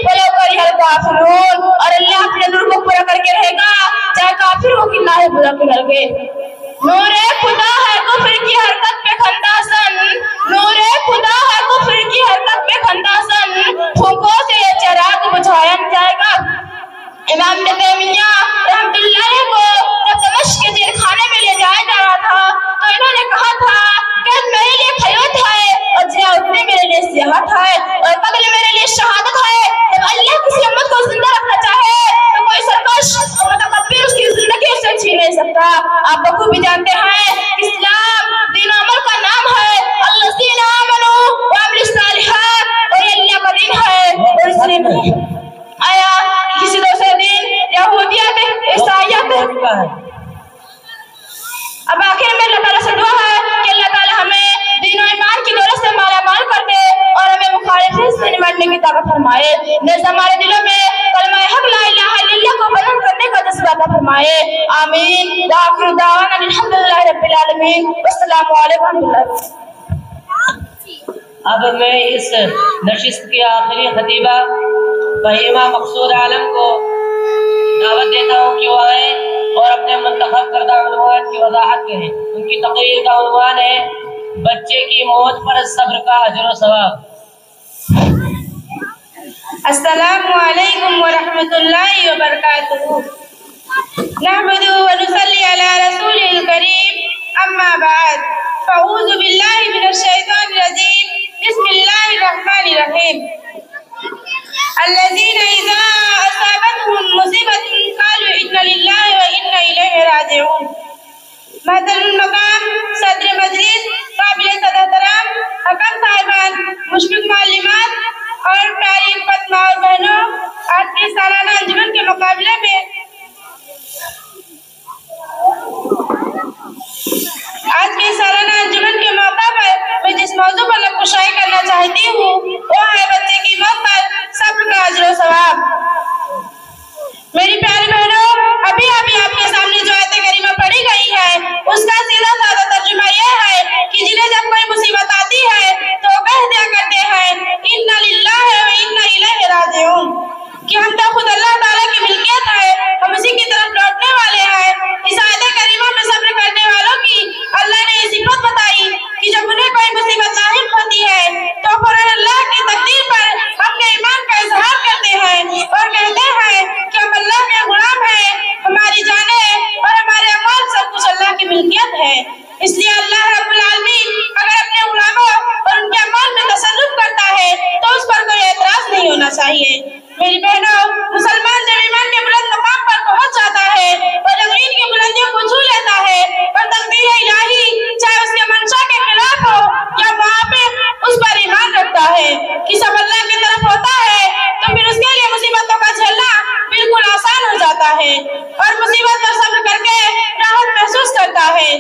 Speaker 4: وَلَوْ كَرِهَ الْكَافِرُونَ، اور اللہ اپنے نور کو پورا کر کے رہے گا چاہے کافر ہو کہ نہ ہی برا کر لگے۔ نور خدا ہے کفر کی حرکت پہ خندہ زن، نور خدا ہے کفر کی حرکت پہ خندہ زن، پھونکوں سے یہ چراغ بجھایا نہ جائے گا۔ امام ابن تیمیہ رحمۃ اللہ علیہ کو جب دمشق کے جیل خانے میں لے جایا جا رہا تھا تو انہوں نے کہا آپ بخوبی جانتے ہیں اسلام دین و عمل کا نام ہے، الذین آمنوا وعملوا الصالحات، اور یہ اللہ کا دین ہے، اور اس نے آیا کسی دوسرے دین یہودیت عیسائیت۔ اب آخر میں اللہ تعالیٰ سے دعا ہے کہ اللہ تعالیٰ ہمیں دین و ایمان کی دولت سے مالا مال کر دے اور ہمیں مخالفت سے نمٹنے کی طاقت فرمائے، نیز ہمارے دلوں میں کلمہ حق لا الہ الا اللہ کو بلند کرنے کا جذبہ عطا فرمائے، آمین۔ وآخر دعوانا الحمدللہ رب العالمین، والسلام علیکم ورحمۃ اللہ۔
Speaker 2: اب میں اس نشست کی آخری خطیبہ فہیمہ مقصود عالم کو دعوت دیتا ہوں کہ وہ آئیں اور اپنے منتخب کردہ عنوان کی وضاحت کریں۔ ان کی تقریر کا عنوان ہے بچے کی موت پر صبر کا اجر و ثواب۔
Speaker 5: السلام علیکم ورحمۃ اللہ وبرکاتہ۔ نحمد و نصلی علی رسول الکریم، اما بعد، فاعوذ باللہ من الشیطان الرجیم، بسم اللہ الرحمن الرحیم۔ الذین اذا اصابتهم مصیبۃ قالوا انا للہ وانا الیہ راجعون۔ محترم المقام صدر مجلس، قابل صد احترام حکم صاحبان، مشفق معلمات اور پیاری خدمت ماں اور بہنوں، آج کے سالانہ انجمن کے مقابلے میں موقع پر میں جس موضوع پر نقشائی کرنا چاہتی ہوں وہ ہے بچے کی موت پر صبر کا اجر و ثواب۔ میری پیاری بہنوں، ابھی آپ کے سامنے جو آیت کریمہ پڑھی گئی ہے اس کا سیدھا سادہ ترجمہ یہ ہے کہ جنہیں جب کوئی مصیبت آتی ہے تو وہ کہہ دیا کرتے ہیں انا للہ وانا الیہ راجعون، کہ ہم تو خود اللہ تعالیٰ کی ملکیت ہے، ہم اسی کی طرف لوٹنے والے ہیں۔ اس آیت کریمہ میں صبر کرنے والوں کی اللہ نے یہ صفت بتائی کہ جب انہیں کوئی مصیبت لاحق ہوتی ہے تو فوراً اللہ کی تقدیر پر اپنے ایمان کا اظہار کرتے ہیں اور کہتے ہیں کہ ہم اللہ کے غلام ہیں، ہماری جانیں اور ہمارے اعمال سب کچھ اللہ کی ملکیت ہے۔ اس لیے اللہ رب العالمین اگر اپنے غلاموں اور ان کے اعمال میں تصرف کرتا ہے تو اس پر کوئی اعتراض نہیں ہونا چاہیے۔ میری بہنوں، مسلمان جب ایمان کے بلند مقام پر پہنچ جاتا ہے اور یقین کی بلندیوں کو چھو لیتا ہے اور تقدیر الہی چاہے اس کے منشا کے خلاف ہو یا وہاں پہ اس پر ایمان رکھتا ہے کہ سب اللہ کی طرف ہوتا ہے تو پھر اس کے لیے مصیبتوں کا جھیلنا بالکل آسان ہو جاتا ہے اور مصیبت پر صبر کر کے راحت محسوس کرتا ہے۔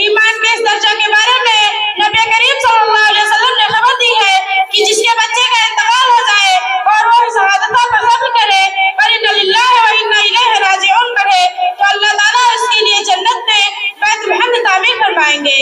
Speaker 5: ایمان کے اس درجہ کے بارے میں نبی کریم صلی اللہ علیہ وسلم نے خبر دی ہے کہ جس کے بچے کا انتقال ہو جائے اور وہ شہادتہ پر صبر کرے اور انا للہ وانا الیہ راجعون کرے تو اللہ تعالیٰ اس کے لیے جنت میں بیت الحمد تعمیر فرمائیں گے۔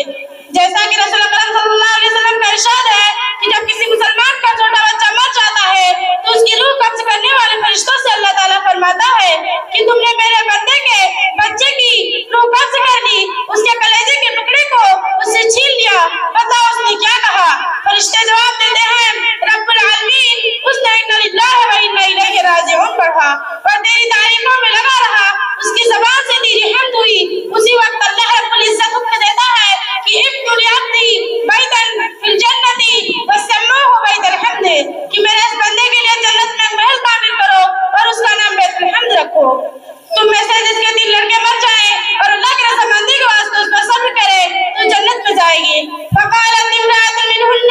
Speaker 5: جیسا کہ رسول اکرم صلی اللہ علیہ وسلم کا ارشاد ہے کہ جب کسی مسلمان کا چھوٹا بچہ مر جاتا ہے تو اس کی روح قبض کرنے والے فرشتوں سے اللہ تعالیٰ فرماتا ہے کہ تم نے میرے بندے کے بچے کی روح قبض کر لی، اس کے کلیجے کے ٹکڑے کو اس سے چھین لیا، بتاؤ اس نے کیا کہا؟ فرشتے جواب دیتے ہیں رب العالمین اس نے انا للہ وانا الیہ راجعون پڑھا اور تیری تعریفوں میں لگا رہا، اس کی زبان سے تیری حمد ہوئی۔ اسی وقت اللہ رب العزت حکم دیتا ہے کہ ابن لعبدی بیتن فی الجنت وسموه بیت الحمد، کہ میرے اس بندے کے لیے جنت میں ایک محل تعمیر کرو اور اس کا نام بیت الحمد رکھو۔ تم میں سے جس کے 3 لڑکے مر جائیں اور اللہ کی رضامندی کے واسطے اس پر صبر کرے تو جنت میں جائے گی۔ فقالت امرأة منهن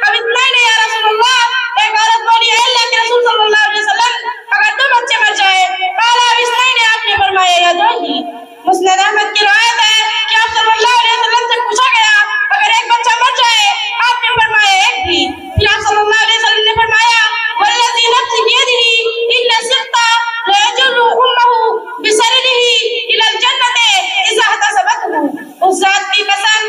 Speaker 5: اب اثنين یا رسول اللہ، ایک عورت بولی اے اللہ کے رسول صلی اللہ علیہ وسلم اگر 2 بچے مر جائیں، قال اب اثنين، آپ نے فرمایا یا 2 ہی۔ مسند احمد کی روایت ہے کہ آپ صلی اللہ علیہ وسلم سے پوچھا گیا اگر ایک بچہ مر جائے، آپ نے فرمایا 1 بھی۔ پھر آپ صلی اللہ علیہ وسلم نے فرمایا والذی نفس بیدہ ان الصدق ليجر امه بسرره الى الجنة اذا احتسبته، اس ذات کی قسم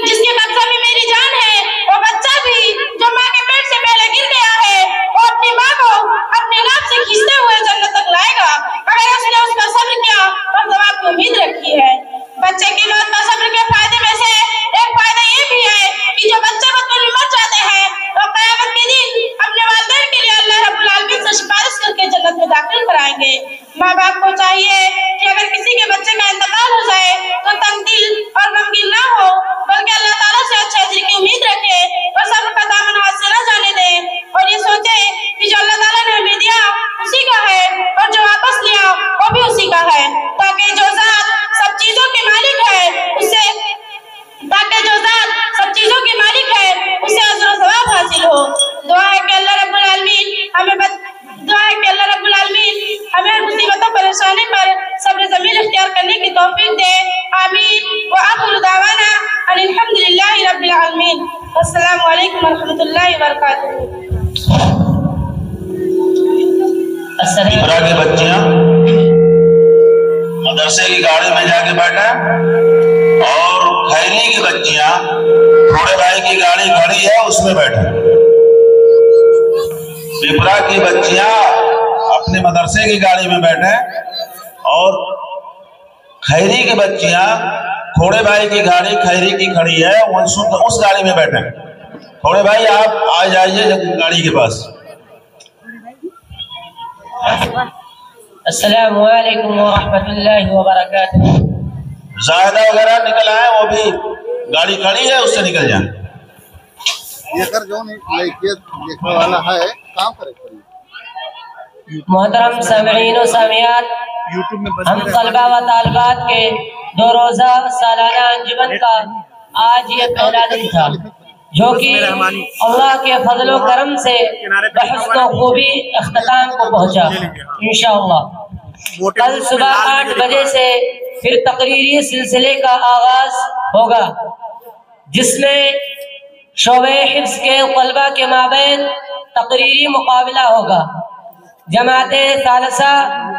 Speaker 5: جس کے قبضہ میں میری جان ہے، وہ بچہ بھی جو ماں کے پیٹ سے پہلے گر گیا ہے وہ اپنی ماں کو اپنے ناف سے کھینچتے ہوئے جنت تک لائے گا اگر اس نے اس پر صبر کیا اور ثواب کی امید رکھی ہے۔ بچے کی موت پر صبر کے فائدے میں سے ایک فائدہ یہ بھی ہے کہ جو بچے بچپن میں مر جاتے ہیں تو قیامت کے دن اپنے والدین کے لیے اللہ رب العالمین سے سفارش کر کے جنت میں داخل کرائیں گے۔ ماں باپ کو چاہیے کہ اگر کسی کے بچے کا انتقال ہو جائے تو تنگ دل اور غمگین نہ ہو السلام علیکم ورحمۃ اللہ وبرکاتہ.
Speaker 6: عبرا کی بچیاں مدرسے کی گاڑی میں جا کے بیٹھے اور خیری کی بچیاں تھوڑے بھائی کی گاڑی کھڑی ہے اس میں بیٹھے. عبرا کی بچیاں اپنے مدرسے کی گاڑی میں بیٹھے اور خیری کی بچیاں تھوڑے بھائی کی گاڑی خیری کی کھڑی ہے اس گاڑی میں بیٹھے. تھوڑے بھائی آپ آ جائیے گاڑی کے پاس.
Speaker 2: السلام علیکم ورحمۃ اللہ وبرکاتہ.
Speaker 6: زائدہ وغیرہ نکل آئے, وہ بھی گاڑی کھڑی ہے اس سے نکل جائیں.
Speaker 2: محترم سامعین و سامعات, ہم طلبہ و طالبات کے 2 روزہ سالانہ انجمن کا آج یہ پہلا دن تھا جو کہ اللہ کے فضل و کرم سے بحث و خوبی اختتام کو پہنچا. انشاءاللہ کل صبح 8 بجے سے پھر تقریری سلسلے کا آغاز ہوگا جس میں شعبہ حفظ کے طلبہ کے مابین تقریری مقابلہ ہوگا. جماعت ثالثہ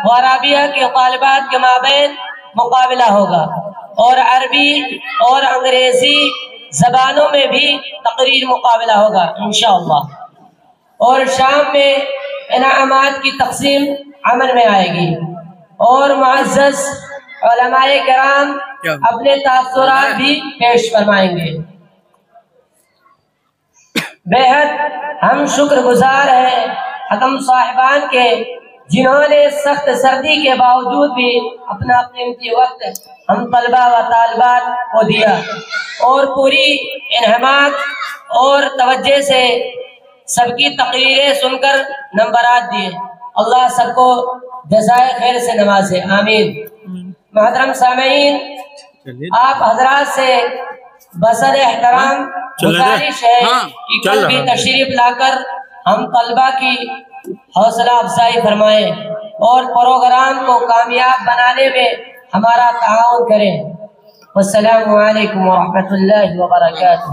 Speaker 2: و رابعہ کے طالبات کے مابین مقابلہ ہوگا اور عربی اور انگریزی زبانوں میں بھی تقریر مقابلہ ہوگا انشاءاللہ. اور شام میں انعامات کی تقسیم عمل میں آئے گی اور معزز علماء کرام اپنے تاثرات بھی پیش فرمائیں گے. بہت ہم شکر گزار ہیں حکم صاحبان کے جنہوں نے سخت سردی کے باوجود بھی اپنا قیمتی وقت ہم طلبہ و طالبات کو دیا اور پوری انہماک اور توجہ سے سب کی تقریریں سن کر نمبرات دیے. اللہ سب کو جزائے خیر سے نوازے, آمین. محترم سامعین, آپ حضرات سے بصد احترام گزارش ہے کہ کل بھی تشریف لا کر ہم طلبہ کی حوصلہ افزائی فرمائیں اور پروگرام کو کامیاب بنانے میں ہمارا تعاون کریں. والسلام علیکم ورحمۃ اللہ وبرکاتہ.